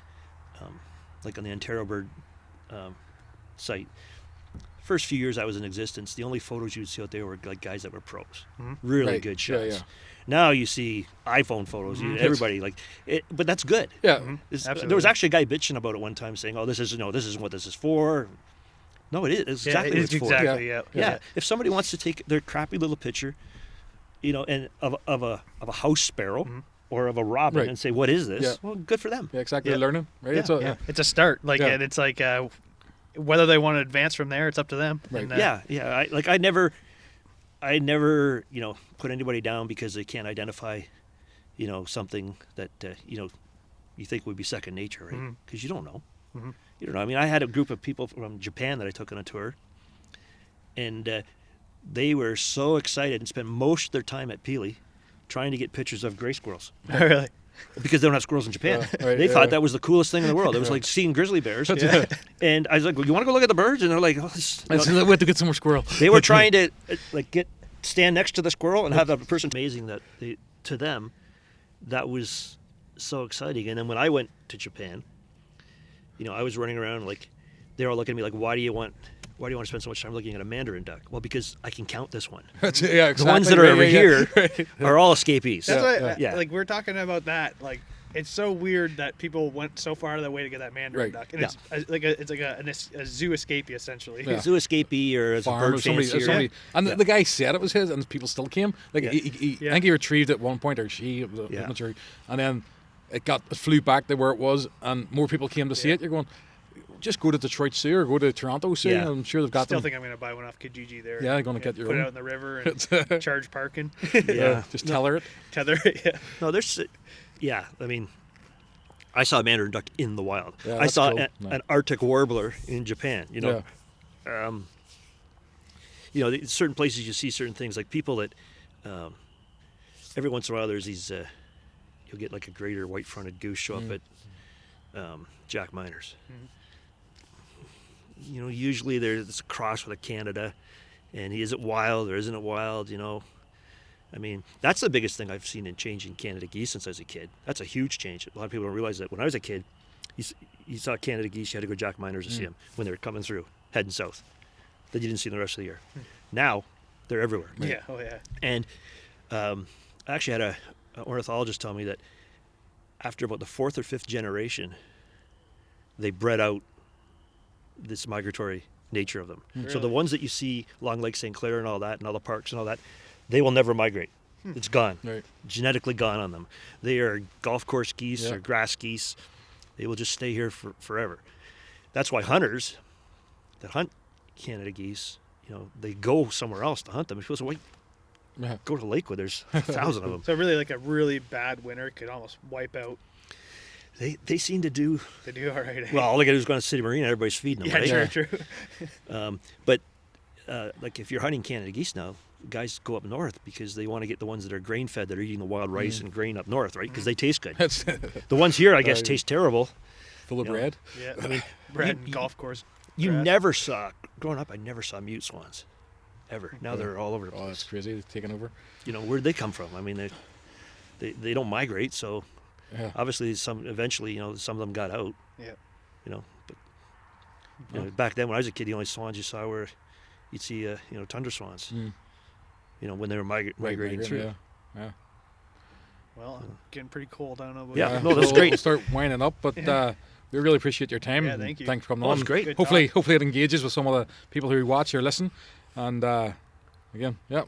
on the Ontario Bird site, first few years I was in existence, the only photos you would see out there were like guys that were pros, Mm-hmm. really Right. good Yeah, shots. yeah. Now you see iPhone photos. Everybody like it, but that's good. Yeah. Absolutely. There was actually a guy bitching about it one time, saying, "Oh, this isn't what this is for." No, it is. It's exactly what it's for. exactly. Yeah. If somebody wants to take their crappy little picture, and of a house sparrow or of a robin Right. and say, "What is this?" Yeah. Well, good for them. Yeah, exactly. Yeah. Learning, right? Yeah. It's all, Yeah, it's a start. Like, Yeah. and it's like whether they want to advance from there, it's up to them. Right. And, I never, put anybody down because they can't identify, something that you think would be second nature, right? Because you don't know. Mhm. You don't know. I mean, I had a group of people from Japan that I took on a tour, and they were so excited and spent most of their time at Pili trying to get pictures of gray squirrels really. because they don't have squirrels in Japan. right, They yeah. thought that was the coolest thing in the world. It was like seeing grizzly bears. And I was like, "Well, you want to go look at the birds?" And they're like, "Oh, this, we have to get some more squirrel. they were trying to stand next to the squirrel and have that person. Amazing that to them, that was so exciting. And then when I went to Japan, I was running around like they were all looking at me like, why do you want to spend so much time looking at a mandarin duck? Well, because I can count this one. Yeah, exactly. The ones that are over here Right. are all escapees. That's why, yeah. like, we're talking about that. Like, it's so weird that people went so far out of their way to get that mandarin Right. duck, and Yeah. it's like a zoo escapee essentially. Yeah. Zoo escapee or as a Farm bird or somebody, fancier. and the guy said it was his, and people still came. Like Yeah. he, Yeah. I think he retrieved it at one point, or she, I'm Yeah. not sure, and then it flew back to where it was, and more people came to see it. You're going, just go to Detroit Zoo or go to Toronto Zoo. Yeah. I'm sure they've got Still them. think I'm gonna buy one off Kijiji there. Yeah, gonna get your put own. it out in the river and charge parking. Yeah. Just tell her it. Tether it. Yeah. No, I mean, I saw a mandarin duck in the wild. Yeah, I that's saw cool. an Arctic warbler in Japan. Certain places you see certain things, like people that every once in a while there's these you'll get like a greater white-fronted goose show up at Jack Miners. Usually there's a cross with a Canada, and is it wild or isn't it wild? I mean, that's the biggest thing I've seen in changing Canada geese since I was a kid. That's a huge change. A lot of people don't realize that. When I was a kid, you saw Canada geese, you had to go Jack Miners to see them when they were coming through, heading south. That you didn't see them the rest of the year. Now, they're everywhere. Yeah. Oh yeah. And I actually had an ornithologist tell me that after about the fourth or fifth generation, they bred out this migratory nature of them. So the Really? ones that you see along Lake St. Clair and all that, and all the parks and all that, they will never migrate. It's gone. Right. Genetically gone on them. They are golf course geese Yeah. or grass geese. They will just stay here forever. That's why hunters that hunt Canada geese, they go somewhere else to hunt them. People say, "Wait, Yeah. go to Lakewood. There's 1,000 of them." So really, like a really bad winter could almost wipe out. They seem to do They do all right. well. All they got to do is go to City Marina. Everybody's feeding them. Yeah, right? true. But like if you're hunting Canada geese now, guys go up north because they want to get the ones that are grain fed, that are eating the wild rice and grain up north, right? Because they taste good. It's The ones here, I guess, taste terrible. full of You know, bread. Yeah. I mean, Bread you- and golf course. you grass. never saw growing up. I never saw mute swans, ever. Now they're all over the Oh, that's place. crazy. They're taking over. Where'd they come from? I mean, they don't migrate, so Yeah. obviously eventually some of them got out. Yeah. But back then when I was a kid, the only swans you saw were you'd see tundra swans. When they were migrating through. Yeah. Yeah. Well, getting pretty cold. I don't know. About Yeah, you. no, that's great. We'll start winding up, but we really appreciate your time. Yeah, and thank you. Thanks for coming Oh, on. it's great. Good Hopefully talk. it engages with some of the people who watch or listen. And again, yeah,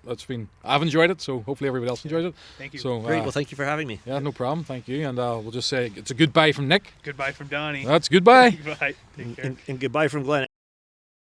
I've enjoyed it. So hopefully everybody else enjoys it. Thank you. So Great. Well, thank you for having me. yeah, no problem. Thank you. And we'll just say it's a goodbye from Nick. Goodbye from Donnie. That's goodbye. Goodbye. Take care. And goodbye from Glenn.